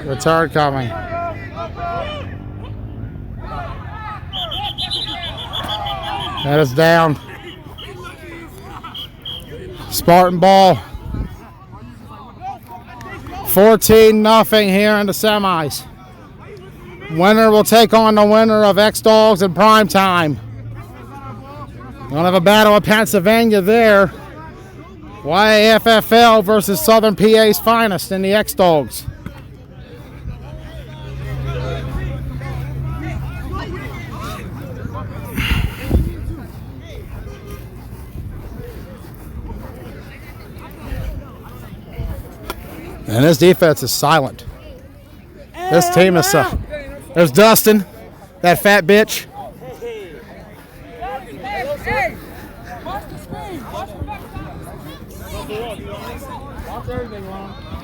Return coming. That is down. Spartan ball. 14-0 here in the semis. Winner will take on the winner of X-Dogs in prime time. We'll have a battle of Pennsylvania there. KFFL versus Southern PA's finest in the X-Dogs. And this defense is silent. This team is there's Dustin, that fat bitch.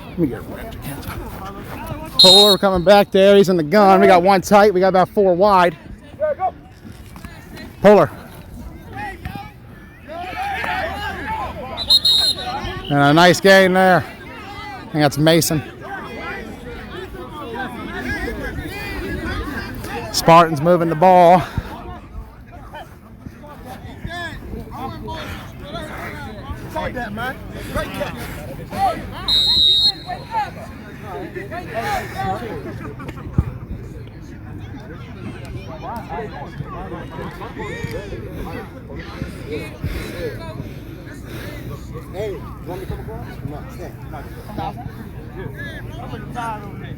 Let me get ripped. Polar coming back there. He's in the gun. We got 1 tight. We got about 4 wide. Polar. And a nice game there. I think that's Mason. Spartans moving the ball. Like that, man. Great catch. Hey, you want me to come across? No, stay. I'm looking tired over there.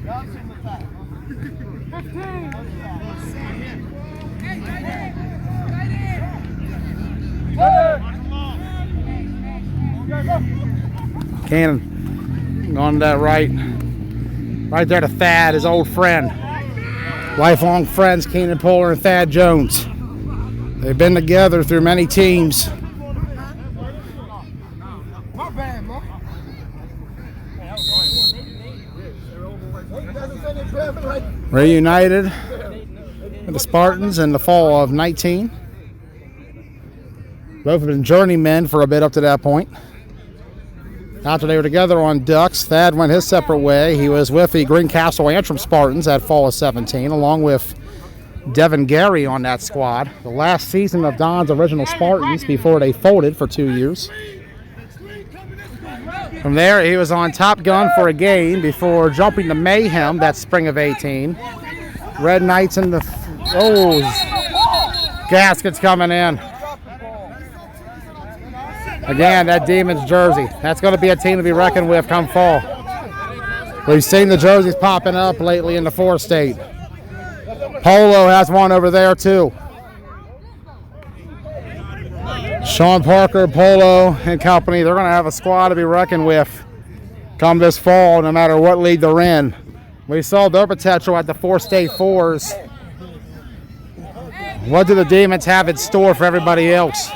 Y'all seem to tired. 15. Cannon going to that right. Right there to Thad, his old friend. Lifelong friends, Keenan Polar and Thad Jones. They've been together through many teams. Reunited with the Spartans in the fall of 19. Both have been journeymen for a bit up to that point. After they were together on Ducks, Thad went his separate way. He was with the Greencastle Antrim Spartans at fall of 17, along with Devin Gary on that squad. The last season of Don's original Spartans before they folded for 2 years. From there, he was on Top Gun for a game before jumping to Mayhem that spring of 18. Red Knights in the... Oh, Gaskets coming in. Again, that Demons jersey. That's going to be a team to be reckoned with come fall. We've seen the jerseys popping up lately in the 4-state. Polo has one over there, too. Sean Parker, Polo, and company, they're going to have a squad to be reckoned with come this fall, no matter what league they're in. We saw their potential at the 4-state fours. What do the Demons have in store for everybody else?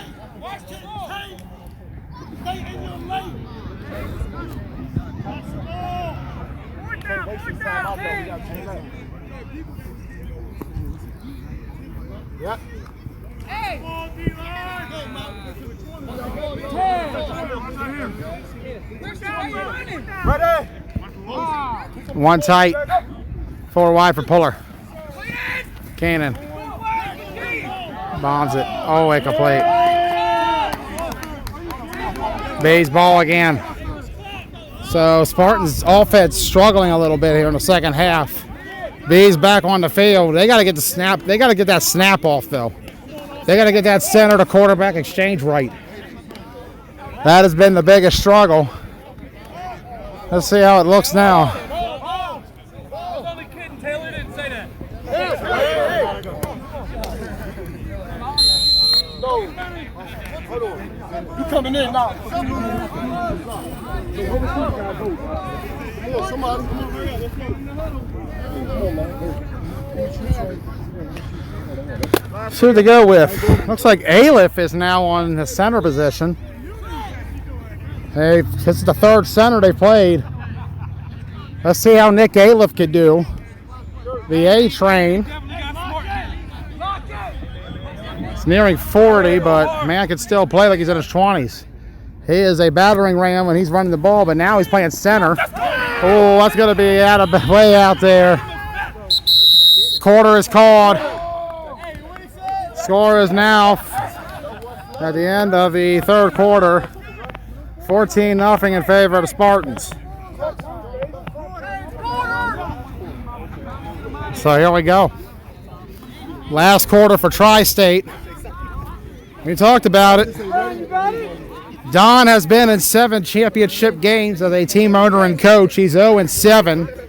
Yep. Hey! Ready? One tight, 4 wide for Puller. Cannon bombs it. Oh, incomplete. Bay's ball again. So Spartans offense struggling a little bit here in the second half. Bay's back on the field. They got to get the snap. They got to get that snap off though. They got to get that center to quarterback exchange right. That has been the biggest struggle. Let's see how it looks now. You coming in now. Somebody. See what to go with. Looks like Aleph is now on the center position. This is the third center they played. Let's see how Nick Aleph could do. The A train. It's nearing 40, but man could still play like he's in his 20s. He is a battering ram when he's running the ball, but now he's playing center. Oh, that's going to be way out there. Quarter is called. Score is now at the end of the third quarter. 14-0 in favor of the Spartans. So here we go. Last quarter for Tri-State. We talked about it. Don has been in 7 championship games as a team owner and coach. He's 0-7.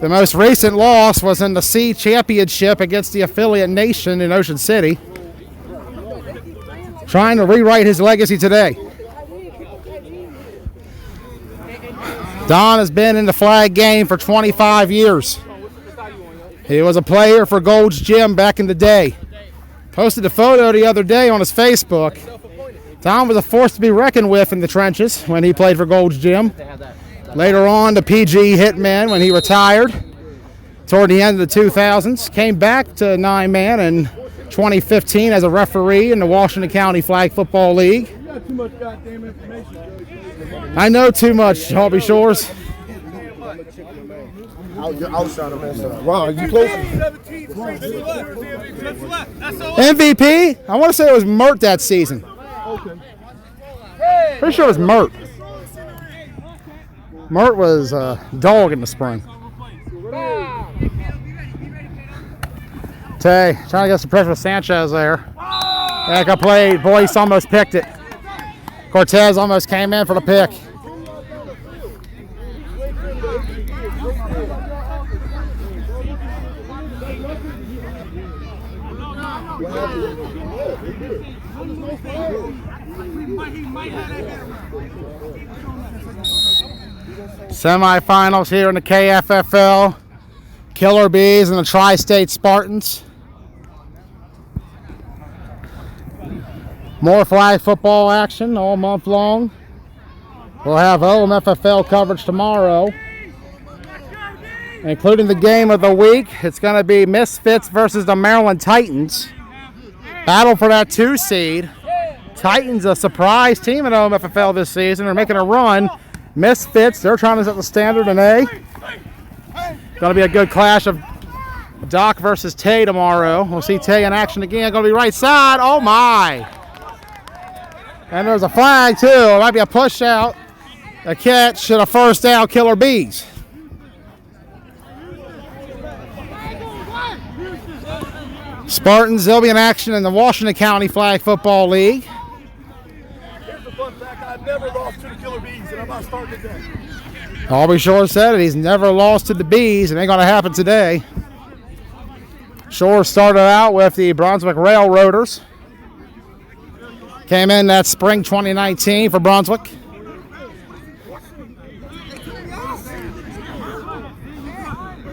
The most recent loss was in the C championship against the affiliate nation in Ocean City. Trying to rewrite his legacy today. Don has been in the flag game for 25 years. He was a player for Gold's Gym back in the day. Posted a photo the other day on his Facebook. Don was a force to be reckoned with in the trenches when he played for Gold's Gym. Later on, the PG Hitman when he retired toward the end of the 2000s. Came back to 9-man in 2015 as a referee in the Washington County Flag Football League. Too much goddamn information. I know too much, Shelby Shores. Outside of that. Wow, you close? MVP? I want to say it was Mert that season. Okay. Pretty sure it was Mert. Mert was a dog in the spring. Tay trying to get some pressure with Sanchez there. Back up played. Boyce almost picked it. Cortez almost came in for the pick. Semifinals here in the KFFL. Killer Bees and the Tri-State Spartans. More flag football action all month long. We'll have OMFFL coverage tomorrow, including the game of the week. It's going to be Misfits versus the Maryland Titans. Battle for that 2 seed. Titans, a surprise team in OMFFL this season. They're making a run. Misfits, they're trying to set the standard in A. Going to be a good clash of Doc versus Tay tomorrow. We'll see Tay in action again. Going to be right side. Oh, my. And there's a flag, too. It might be a push out, a catch, and a first down, Killer Bees. Spartans, they'll be in action in the Washington County Flag Football League. Here's the fun fact. I've never lost to the Killer Bees, and I'm not starting today. Aubrey Shore said it. He's never lost to the Bees. It ain't going to happen today. Shore started out with the Brunswick Railroaders. Came in that spring 2019 for Brunswick.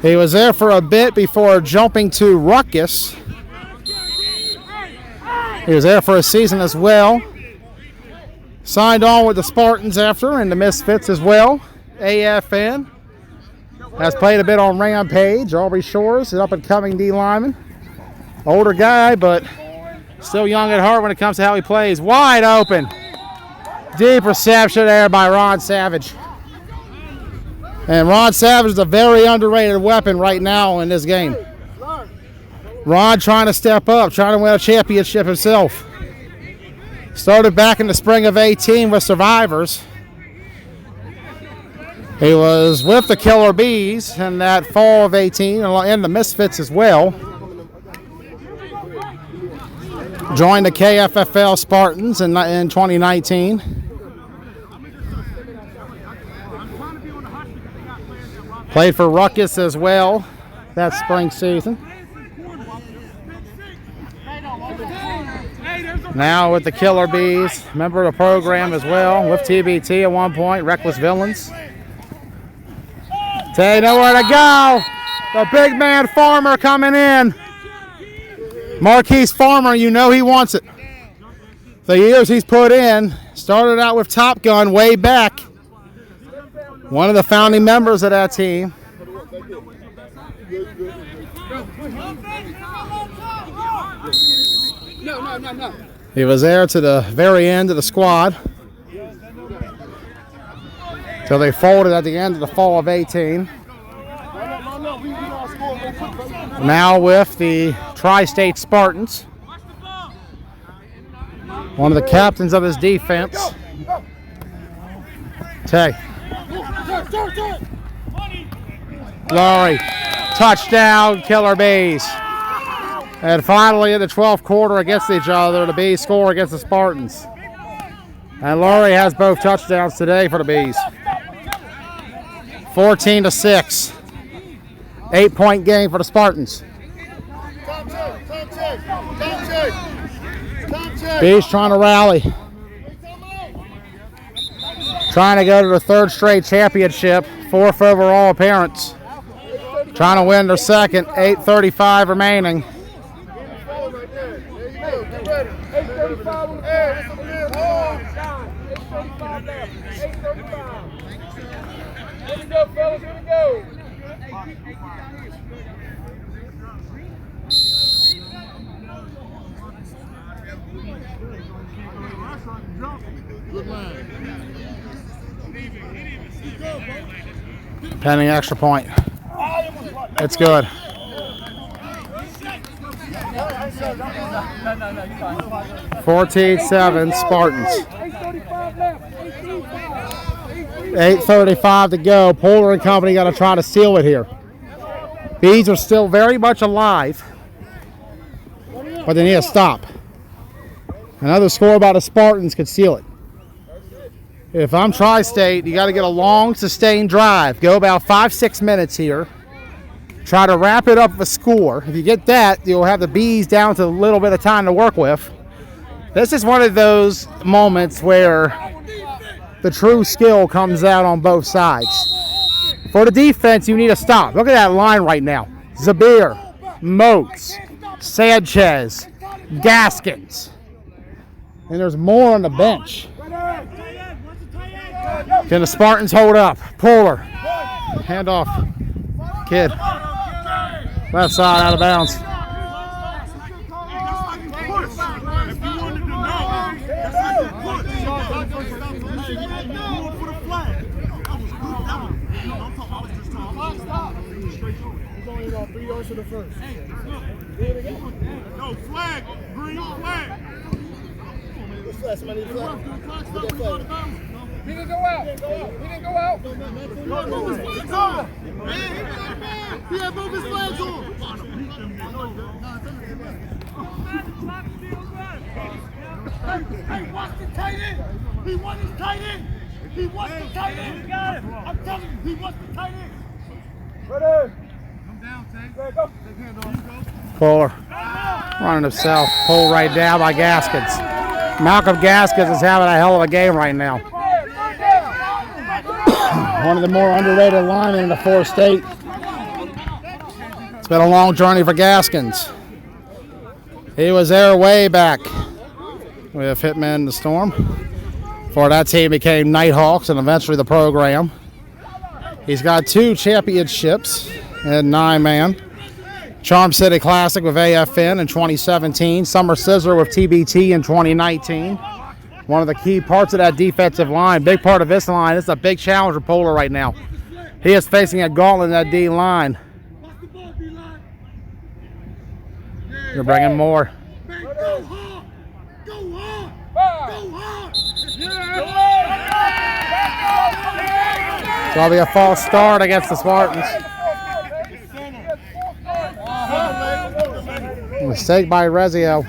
He was there for a bit before jumping to Ruckus. He was there for a season as well. Signed on with the Spartans after, and the Misfits as well. AFN. Has played a bit on Rampage. Aubrey Shores, an up-and-coming D lineman. Older guy, but still young at heart when it comes to how he plays. Wide open. Deep reception there by Ron Savage. And Ron Savage is a very underrated weapon right now in this game. Ron trying to step up, trying to win a championship himself. Started back in the spring of 18 with Survivors. He was with the Killer Bees in that fall of 18 and the Misfits as well. Joined the KFFL Spartans in 2019. Played for Ruckus as well that spring season. Now with the Killer Bees, member of the program as well, with TBT at one point, Reckless Villains. Tay nowhere to go. The big man Farmer coming in. Marquise Farmer, you know he wants it. The years he's put in, started out with Top Gun way back. One of the founding members of that team. No. He was there to the very end of the squad. Till they folded at the end of the fall of 18. Now with the Tri-State Spartans. One of the captains of his defense. Tay. Laurie. Touchdown, Killer Bees. And finally in the 12th quarter against each other, the Bees score against the Spartans. And Laurie has both touchdowns today for the Bees. 14-6. 8-point game for the Spartans. Bees trying to rally. Trying to go to the third straight championship. 4th overall appearance. Trying to win their second. 8:35 remaining. Pending extra point. It's good. No, 14-7 Spartans. 8:35 to go. Polar and company got to try to seal it here. Bees are still very much alive, but they need to stop. Another score by the Spartans could seal it. If I'm Tri-State, you got to get a long, sustained drive. Go about 5-6 minutes here. Try to wrap it up with a score. If you get that, you'll have the Bees down to a little bit of time to work with. This is one of those moments where the true skill comes out on both sides. For the defense, you need to stop. Look at that line right now. Zabir, Moats, Sanchez, Gaskins. And there's more on the bench. Can the Spartans hold up? Polar. Hand off. Kid. Left side out of bounds. gained off 3 yards to the first. No, flag. Green flag. What's that? Somebody need a flag? Look at that flag. He didn't go out. He didn't go out. He had both his flags on. Hey, watch the tight end. He wants his tight end. He wants the tight end. Got him. I'm telling you, he wants the tight end. Ready? Come down, Tank. Go. Fuller running himself. Pulled right down by Gaskins. Malcolm Gaskins is having a hell of a game right now. One of the more underrated linemen in the 4 state. It's been a long journey for Gaskins. He was there way back with Hitman in the Storm. For that team became Nighthawks and eventually the program. He's got 2 championships in 9-man. Charm City Classic with AFN in 2017. Summer Scissor with TBT in 2019. One of the key parts of that defensive line, big part of this line. It's a big challenge for Polar right now. He is facing a gauntlet in that D line. You're bringing more. Go hard. Go hard. Go hard. It's going to be a false start against the Spartans. Mistake by Rezio.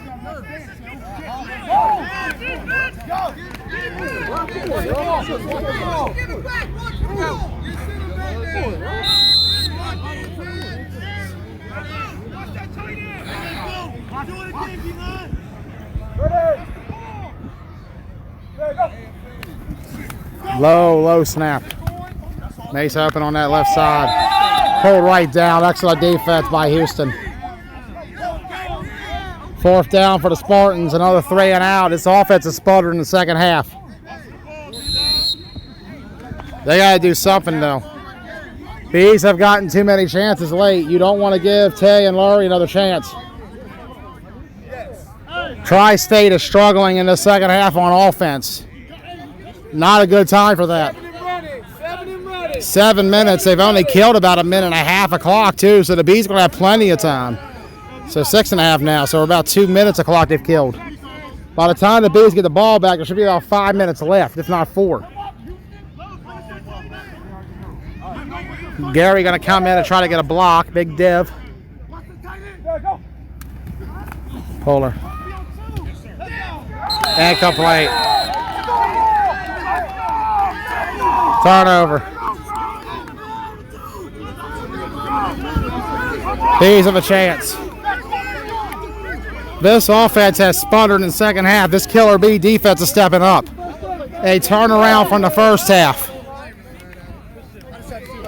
Low snap. Mace open on that left side. Pulled right down. Excellent defense by Houston. 4th down for the Spartans. Another 3 and out. This offense is sputtering in the second half. They got to do something, though. Bees have gotten too many chances late. You don't want to give Tay and Laurie another chance. Tri-State is struggling in the second half on offense. Not a good time for that. 7 minutes. They've only killed about a minute and a half of clock, too, so the Bees are going to have plenty of time. So 6.5 now, so about 2 minutes of clock they've killed. By the time the Bees get the ball back, there should be about 5 minutes left, if not 4. Gary going to come in and try to get a block. Big div. Polar. And complete. Turnover. Bees have a chance. This offense has sputtered in the second half. This Killer Bee defense is stepping up. A turnaround from the first half.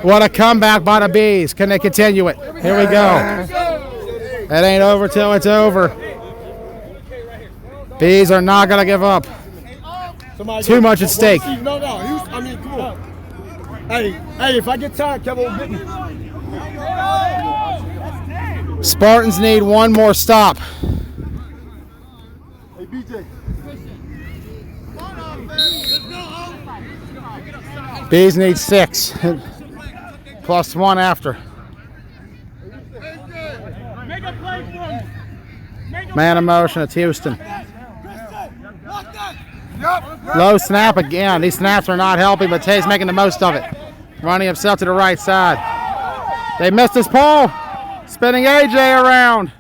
What a comeback by the Bees. Can they continue it? Here we go. It ain't over till it's over. Bees are not going to give up. Too much at stake. No, I mean, come on. Hey, if I get tired, Kevin will get me. Spartans need one more stop. Hey, BJ. Bees need 6. Plus 1 after. Man in motion, it's Houston. Low snap again. These snaps are not helping, but Tay's making the most of it. Running himself to the right side. They missed his pull. Spinning AJ around.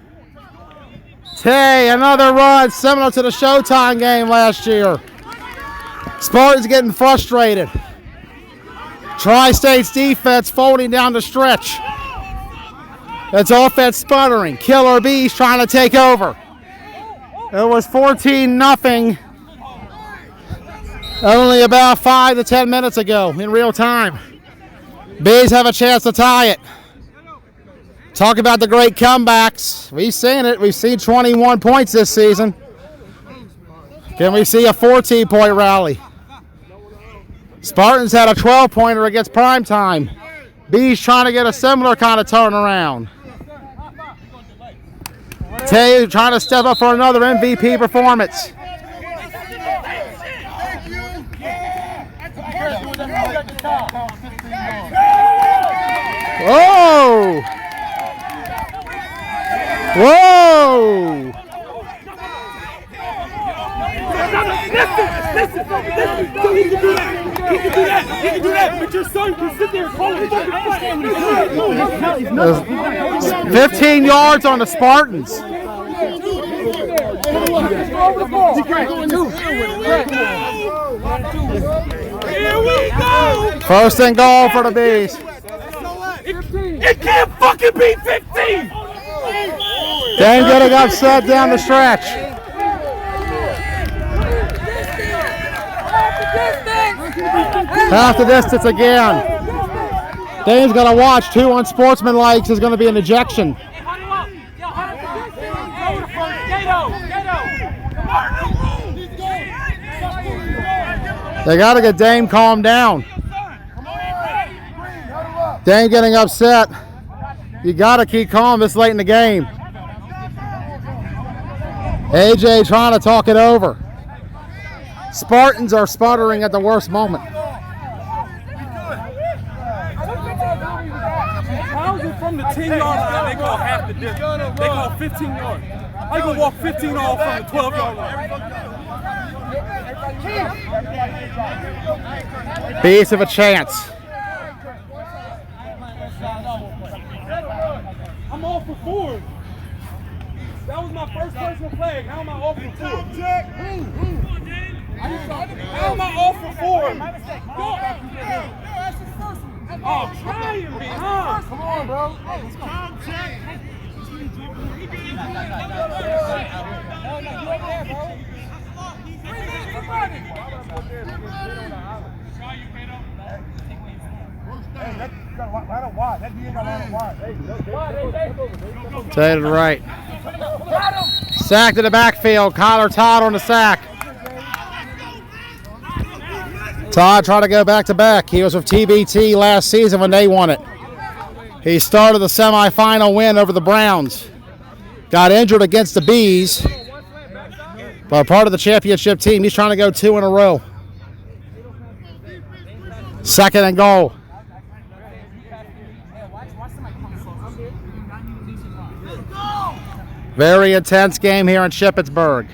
Tay, another run similar to the Showtime game last year. Spartans getting frustrated. Tri-State's defense folding down the stretch. It's offense sputtering. Killer Bees trying to take over. It was 14-0 only about 5 to 10 minutes ago in real time. Bees have a chance to tie it. Talk about the great comebacks. We've seen it. We've seen 21 points this season. Can we see a 14-point rally? Spartans had a 12-pointer against Primetime. Bees trying to get a similar kind of turnaround. Tay trying to step up for another MVP performance. Oh! Whoa! Listen. He can do that. But your son can sit there and call it. 15 yards on the Spartans. Here we go. First and goal for the Bees. It can't fucking be 15. Dane getting upset down the stretch. Half the distance again. Dane's going to watch. 2 unsportsmanlike is going to be an ejection. They got to get Dane calmed down. Dane getting upset. You got to keep calm this late in the game. AJ trying to talk it over. Spartans are sputtering at the worst moment. How is it from the 10-yard line they call half the distance? They call 15 yards. I can walk 15 off from the 12-yard line. Bees have a chance. I'm off for 4. That was my first personal flag. How am I off for 4? How am I off for 4? Oh, trying behind. Come on, bro. Tay to the right. Sack to the backfield. Kyler Todd on the sack. Todd tried to go back to back. He was with TBT last season when they won it. He started the semifinal win over the Browns. Got injured against the Bees, but part of the championship team. He's trying to go 2 in a row. Second and goal. Very intense game here in Shippensburg.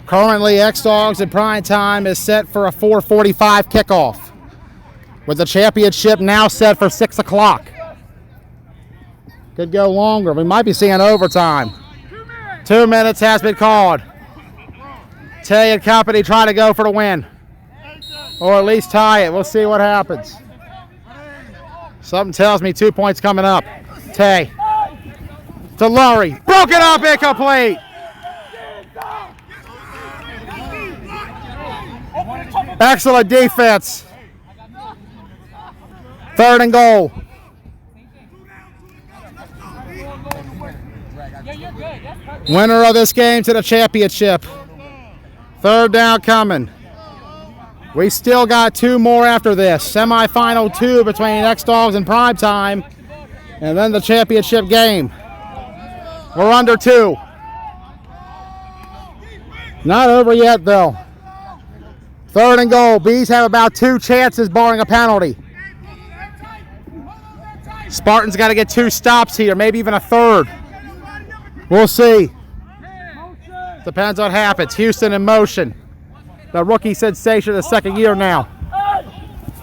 Currently, X-Dogs in prime time is set for a 4:45 kickoff, with the championship now set for 6 o'clock. Could go longer. We might be seeing overtime. 2 minutes has been called. Tay and company try to go for the win, or at least tie it. We'll see what happens. Something tells me 2 points coming up. Tay to Lurie. Broken up, incomplete. Excellent defense. Third and goal. Winner of this game to the championship. Third down coming. We still got 2 more after this. Semifinal 2 between X-Dogs and Primetime, and then the championship game. We're under 2. Not over yet, though. Third and goal. Bees have about 2 chances, barring a penalty. Spartans got to get 2 stops here, maybe even a third. We'll see. Depends on what happens. Houston in motion. The rookie sensation of the second year now.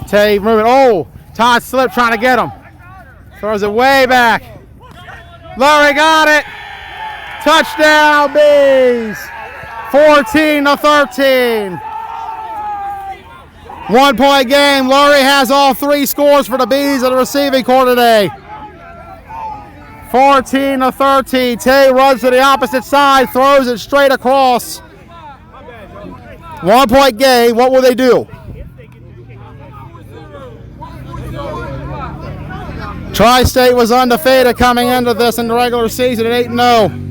Tay moving. Oh, Todd slipped trying to get him. Throws it way back. Lurie got it. Touchdown, Bees. 14-13. 1 point game. Lurie has all 3 scores for the Bees at the receiving core today. 14-13. Tay runs to the opposite side, throws it straight across. 1 point game. What will they do? Tri-State was undefeated coming into this in the regular season at 8-0.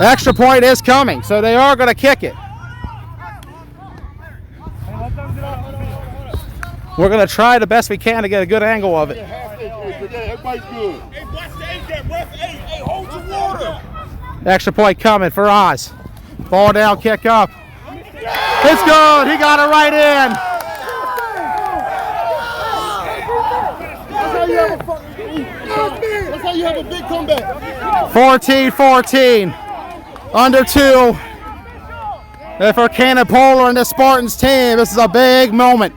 Extra point is coming, so they are going to kick it. We're going to try the best we can to get a good angle of it. Everybody's good. Hey, watch the A-gap, ref. Hey, hold your water. Extra point coming for Oz. Ball down, kick up. It's good. He got it right in. That's how you have a big comeback. 14-14. Under 2. And for Cannon Polar and the Spartans team, this is a big moment.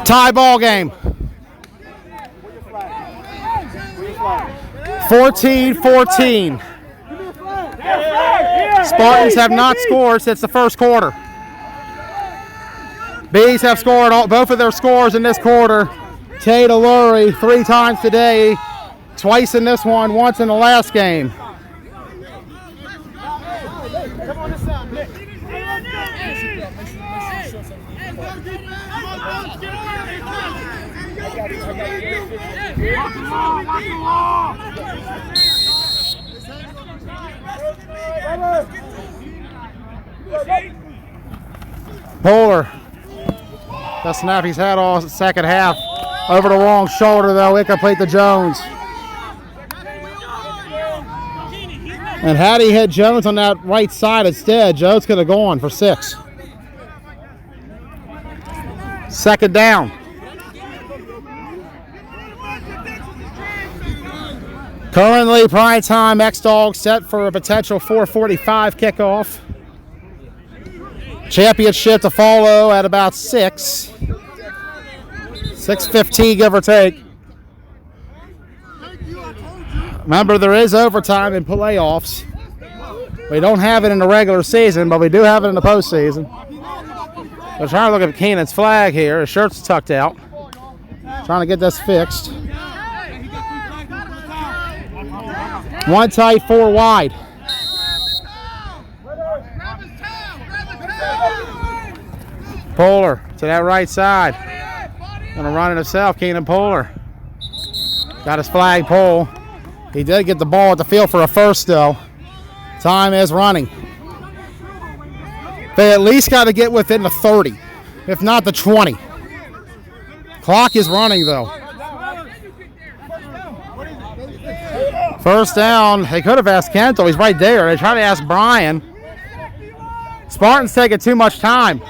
Tie ball game. 14-14. Spartans have not scored since the first quarter. Bees have scored both of their scores in this quarter. Tate Lurie 3 times today, twice in this one, once in the last game. Polar. The snap he's had all second half. Over the wrong shoulder though, incomplete to Jones. And had he hit Jones on that right side instead, Jones could have gone for 6. Second down. Currently prime time, X-Dogs set for a potential 4:45 kickoff. Championship to follow at about 6. 6:15, give or take. Remember, there is overtime in playoffs. We don't have it in the regular season, but we do have it in the postseason. We're trying to look at Keenan's flag here. His shirt's tucked out. Trying to get this fixed. 1 tight, 4 wide. Polar to that right side. Gonna run it himself, Keenan Polar. Got his flag pole. He did get the ball at the field for a first though. Time is running. They at least got to get within the 30, if not the 20. Clock is running though. First down, they could have asked Kento, he's right there. They tried to ask Brian. Spartans taking too much time.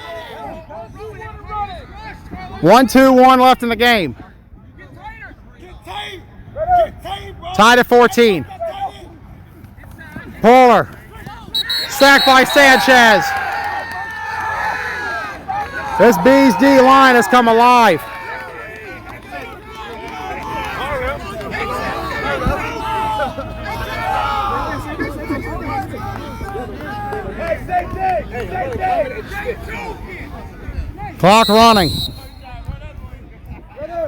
1-2-1 left in the game. Tied at 14. Polar. Sacked by Sanchez. This B's D line has come alive. Clock running.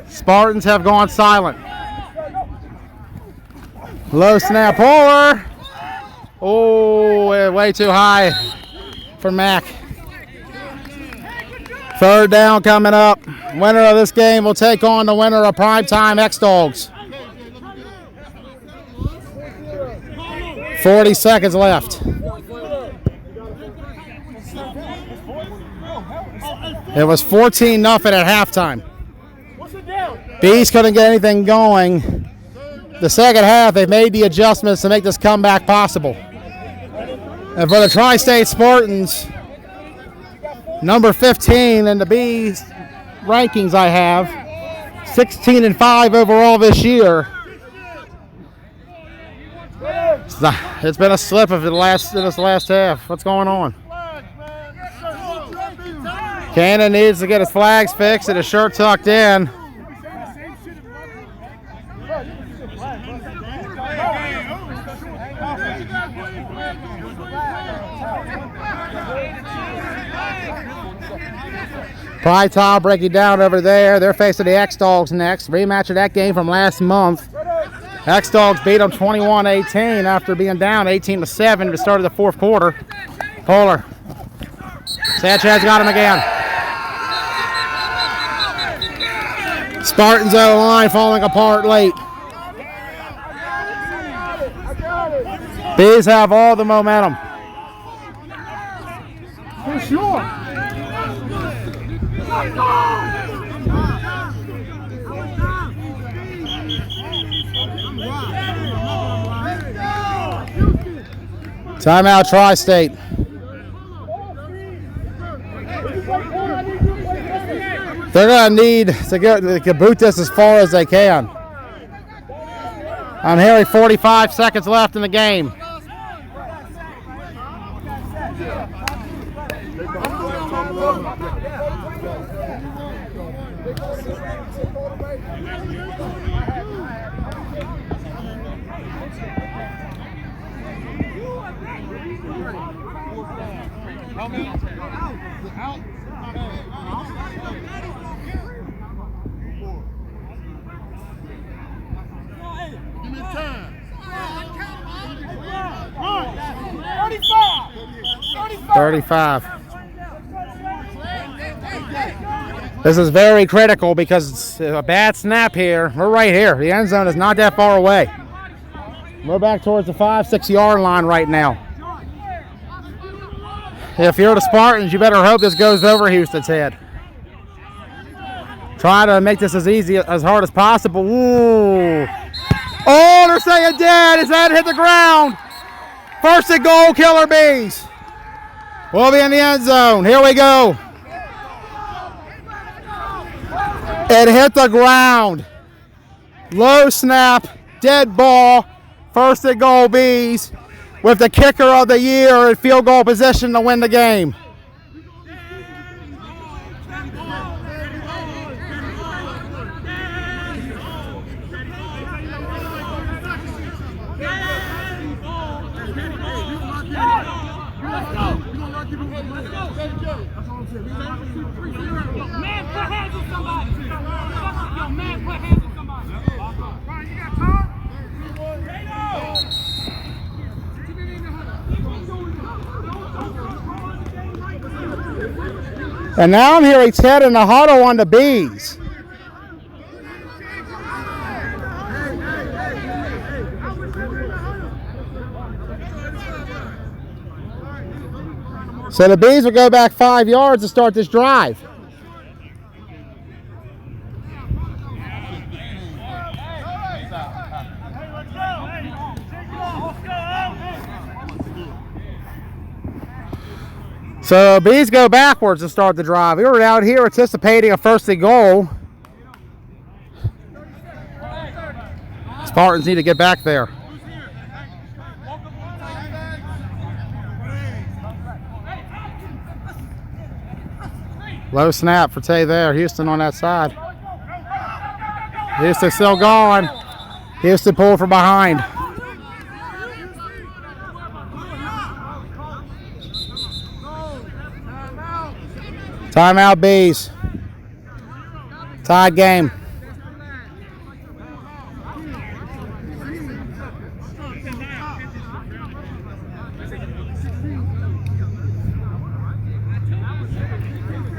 Spartans have gone silent. Low snap, Polar. Oh, way too high for Mack. Third down coming up. Winner of this game will take on the winner of primetime X-Dogs. 40 seconds left. It was 14-0 at halftime. Bees couldn't get anything going. The second half, they made the adjustments to make this comeback possible. And for the Tri-State Spartans, number 15 in the Bees rankings I have, 16-5 overall this year. It's been a slip of this last half. What's going on? Cannon needs to get his flags fixed and his shirt tucked in. Pride Tile breaking down over there. They're facing the X-Dogs next. Rematch of that game from last month. X-Dogs beat them 21-18 after being down 18-7 at the start of the fourth quarter. Polar. Sanchez got him again. Spartans O-line falling apart late. Bees have all the momentum. For sure. Timeout, Tri-State. They're going to need to boot this as far as they can. I'm hearing 45 seconds left in the game. Give me time. 35. This is very critical because it's a bad snap here. We're right here. The end zone is not that far away. We're back towards the 5-6 yard line right now. If you're the Spartans, you better hope this goes over Houston's head. Try to make this as hard as possible. Ooh. Oh, they're saying dead. His head hit the ground. First and goal, Killer Bees. We'll be in the end zone. Here we go. It hit the ground. Low snap, dead ball. First and goal, Bees, with the kicker of the year in field goal position to win the game. Man, put hands on somebody. Yo, man, put hands on somebody. Brian, you got time? And now I'm hearing Ted in the huddle on the Bees. So the Bees will go back 5 yards to start this drive. So Bees go backwards to start the drive. We were out here anticipating a first and goal. Spartans need to get back there. Low snap for Tay there. Houston on that side. Houston still going. Houston pulled from behind. Timeout, Bees. Tied game.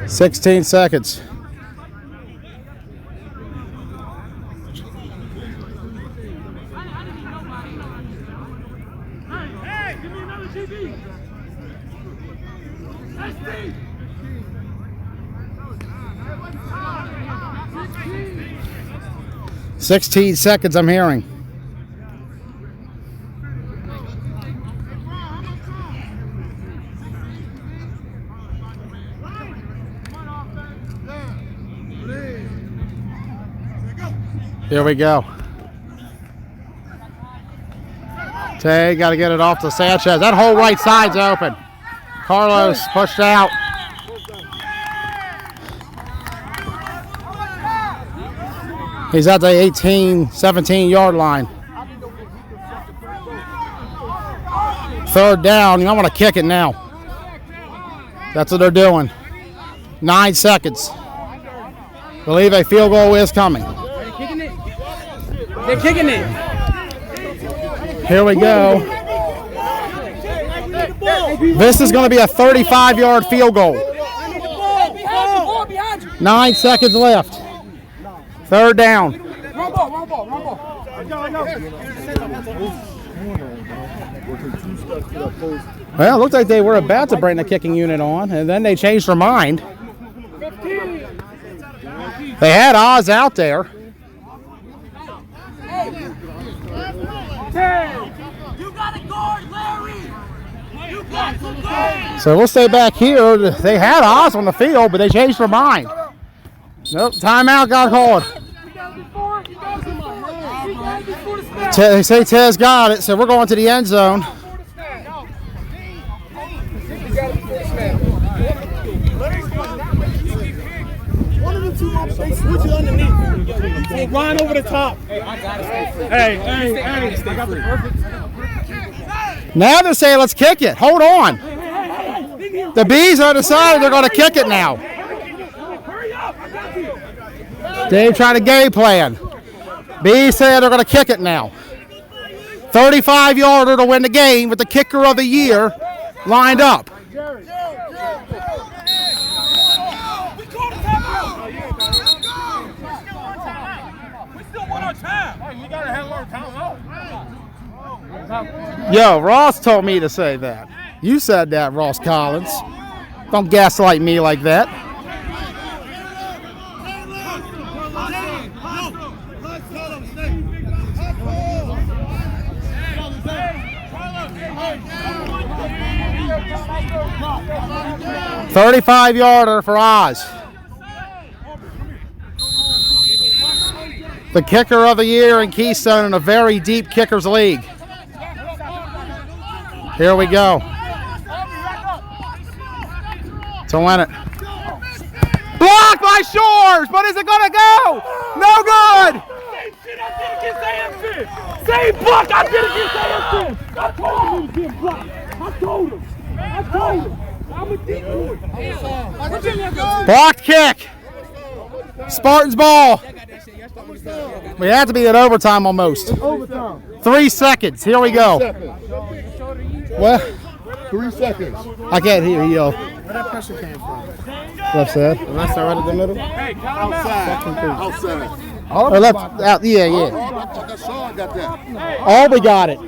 "16 seconds. Hey, give me another TV. 16 seconds, I'm hearing. Here we go. Tay got to get it off to Sanchez. That whole right side's open. Carlos pushed out. He's at the 18, 17 yard line. Third down. You don't want to kick it now. That's what they're doing. 9 seconds. Believe a field goal is coming. They're kicking it. Here we go. This is going to be a 35-yard field goal. 9 seconds left. Third down. Run ball. Well, it looked like they were about to bring the kicking unit on, and then they changed their mind. They had Oz out there. You got to guard, Larry. You got to guard. So we'll stay back here. They had Oz on the field, but they changed their mind. Nope, timeout got called. They say Tez got it, so we're going to the end zone. One of the two they switch it underneath. So line over the top. Hey, I got it. Hey, I got the perfect. Now they're saying let's kick it. Hold on. The Bees are decided they're going to kick it now. Dave tried a game plan. Bees said they're going to kick it now. 35-yarder to win the game with the kicker of the year lined up. Yo, Ross told me to say that. You said that, Ross Collins. Don't gaslight me like that. $35-yarder for Oz. The kicker of the year in Keystone in a very deep kickers league. Here we go. To win it. Blocked by Shores, but is it gonna go? No good. Same shit I did against Hampton. Same block I did against Hampton. I told him he was getting blocked. I told him. I'm a deep boy. Blocked kick. Spartans ball. We have to be at overtime almost. 3 seconds. Here we go. What? 3 seconds. I can't hear you. Where that pressure came from? Left side. Left side right in the middle? Hey, count him out. Outside. Or left out. Yeah. I thought Sean got that. Aubrey got it.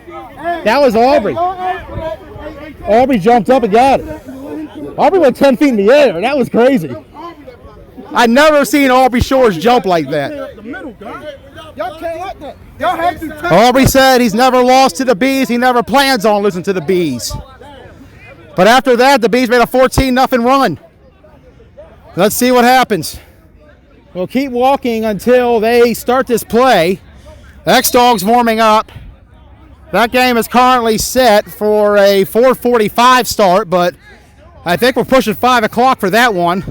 That was Aubrey. Aubrey jumped up and got it. Aubrey went 10 feet in the air. That was crazy. I've never seen Aubrey Shores jump like that. Y'all can't let that. Y'all have to touch. Aubrey said he's never lost to the Bees. He never plans on losing to the Bees. But after that, the Bees made a 14-0 run. Let's see what happens. We'll keep walking until they start this play. X-Dogs warming up. That game is currently set for a 4:45 start, but I think we're pushing 5 o'clock for that one.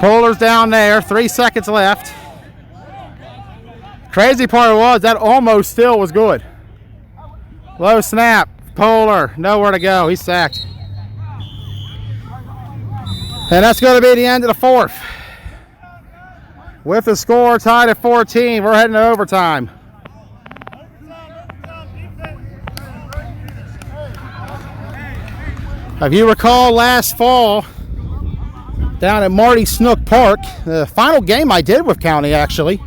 Polar's down there, 3 seconds left. Crazy part was that almost still was good. Low snap, Polar, nowhere to go, he's sacked. And that's going to be the end of the fourth. With the score tied at 14, we're heading to overtime. If you recall last fall, down at Marty Snook Park, the final game I did with County actually.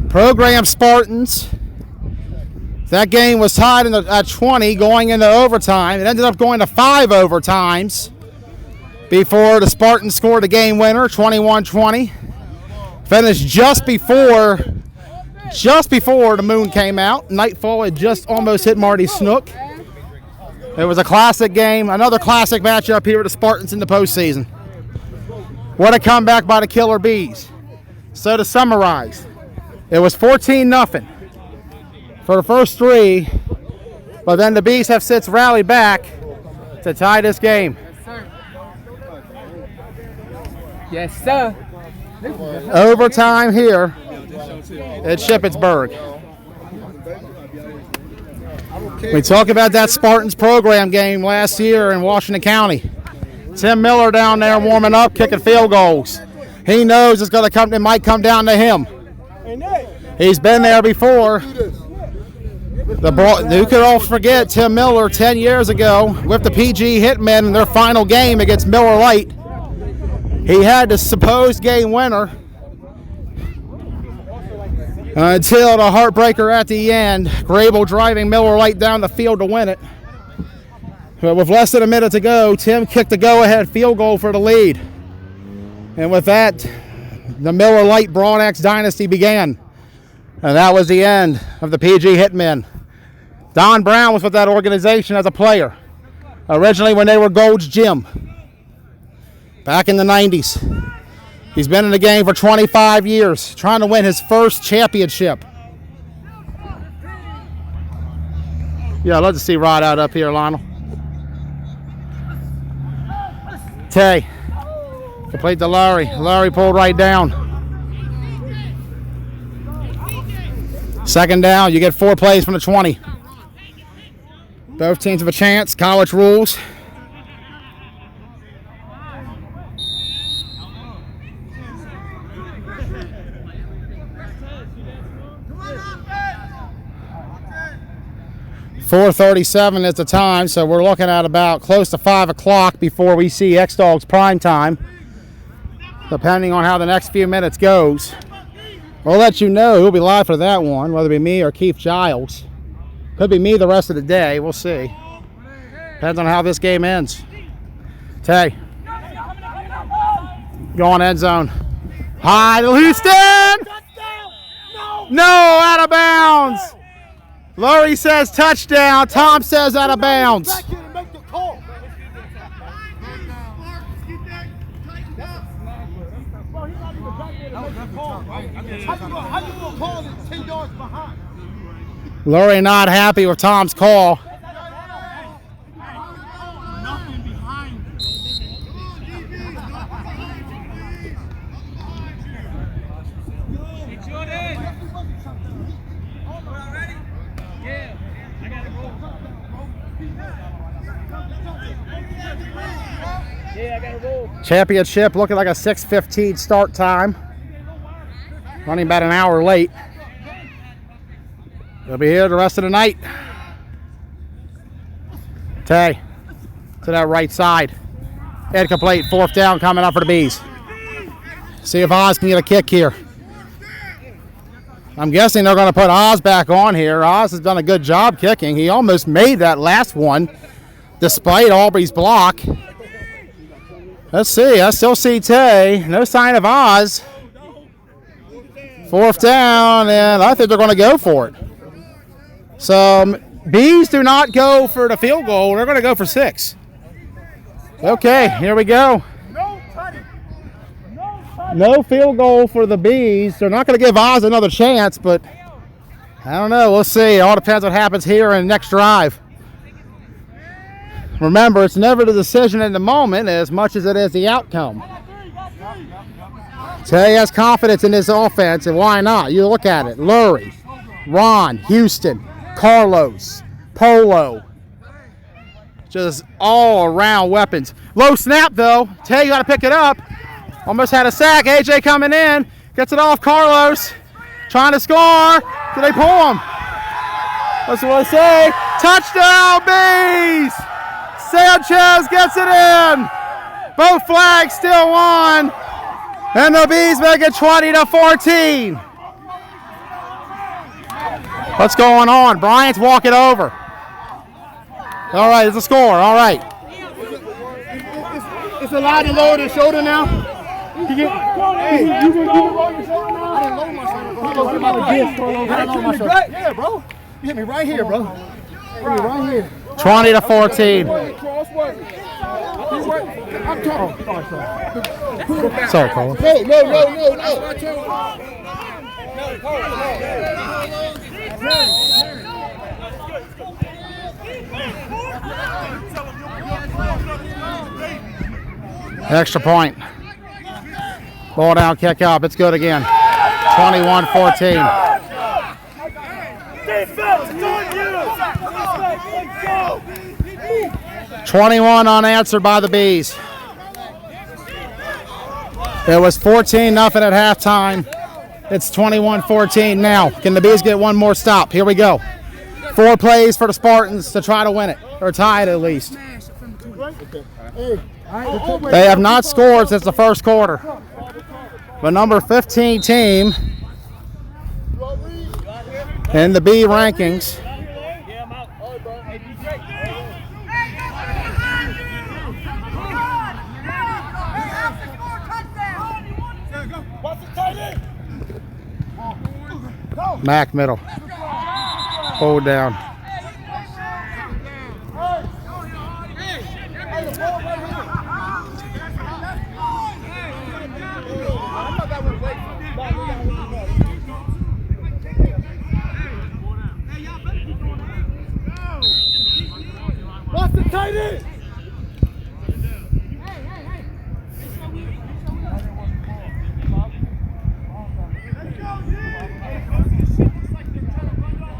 Program Spartans. That game was tied at 20 going into overtime. It ended up going to 5 overtimes before the Spartans scored the game winner, 21-20. Finished just before the moon came out. Nightfall had just almost hit Marty Snook. It was a classic game, another classic matchup here with the Spartans in the postseason. What a comeback by the Killer Bees. So to summarize, it was 14-0 for the first 3, but then the Bees have since rallied back to tie this game. Yes, sir. Overtime here at Shippensburg. We talk about that Spartans program game last year in Washington County. Tim Miller down there warming up, kicking field goals. He knows it's going to come. It might come down to him. He's been there before. You could all forget Tim Miller 10 years ago with the PG Hitmen in their final game against Miller Lite. He had the supposed game winner until the heartbreaker at the end. Grable driving Miller Lite down the field to win it. But with less than a minute to go, Tim kicked the go-ahead field goal for the lead. And with that, the Miller Lite Bronax dynasty began. And that was the end of the PG Hitmen. Don Brown was with that organization as a player, originally when they were Gold's Gym. Back in the 90s. He's been in the game for 25 years, trying to win his first championship. Yeah, I'd love to see Rod out up here, Lionel. Tay. Complete to Laurie. Laurie pulled right down. Second down, you get 4 plays from the 20. Both teams have a chance. College rules. .437 is the time, so we're looking at about close to 5 o'clock before we see X-Dogs prime time, depending on how the next few minutes goes. We'll let you know who'll be live for that one, whether it be me or Keith Giles. Could be me the rest of the day. We'll see. Depends on how this game ends. Tay. Going end zone. High to Houston. No, out of bounds. Laurie says touchdown. Tom says out of bounds. Back here to make the call. How you gonna call it 10 yards behind? Laurie not happy with Tom's call. Nothing behind. Championship looking like a 6:15 start time. Running about an hour late. They'll be here the rest of the night. Tay to that right side. Incomplete. 4th down coming up for the Bees. See if Oz can get a kick here. I'm guessing they're going to put Oz back on here. Oz has done a good job kicking. He almost made that last one despite Aubrey's block. Let's see. I still see Tay. No sign of Oz. 4th down, and I think they're going to go for it. So, Bees do not go for the field goal. They're going to go for 6. Okay, here we go. No field goal for the Bees. They're not going to give Oz another chance, but I don't know. We'll see. It all depends what happens here in the next drive. Remember, it's never the decision in the moment as much as it is the outcome. Tay has confidence in his offense, and why not? You look at it. Lurie, Ron, Houston, Carlos, Polo. Just all around weapons. Low snap, though. Tay got to pick it up. Almost had a sack. AJ coming in. Gets it off Carlos. Trying to score. Do they pull him? That's what I say. Touchdown, Bees! Sanchez gets it in. Both flags still on. And the Bees make it 20-14. What's going on? Bryant's walking over. All right, it's a score. All right. It's allowed to lower the shoulder now. You can lower your shoulder now? I didn't lower my shoulder. Yeah, bro. You hit me right here, bro. Hit me right here. 20-14. Sorry, Colin. No. Extra point. Ball down, kick up. It's good again. 21-14. 21 unanswered by the Bees. It was 14-0 at halftime. It's 21-14 now. Can the Bees get one more stop? Here we go. 4 plays for the Spartans to try to win it, or tie it at least. They have not scored since the first quarter. The number 15 team in the B rankings. Mac middle. Hold down. What's the tight end?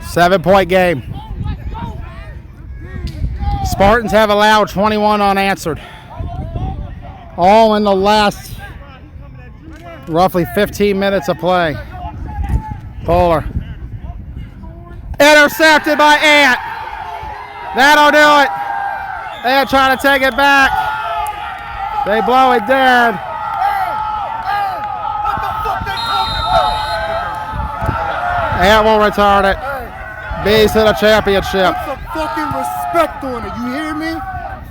Seven-point game. Spartans have allowed 21 unanswered. All in the last roughly 15 minutes of play. Polar. Intercepted by Ant. That'll do it. Ant trying to take it back. They blow it dead. Ant will retard it. Bees to the championship. Put some fucking respect on it. You hear me?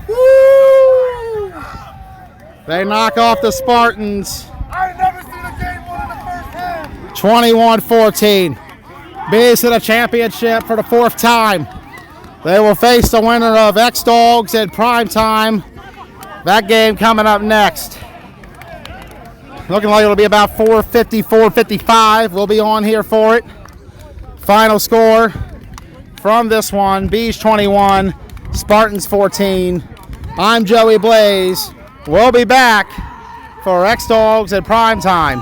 Woo! They knock off the Spartans. I ain't never seen a game won in the first half. 21-14. Bees to the championship for the fourth time. They will face the winner of X-Dogs in prime time. That game coming up next. Looking like it'll be about 4:50, 4:55. We'll be on here for it. Final score from this one, Bees 21, Spartans 14. I'm Joey Blaze. We'll be back for X-Dogs at prime time.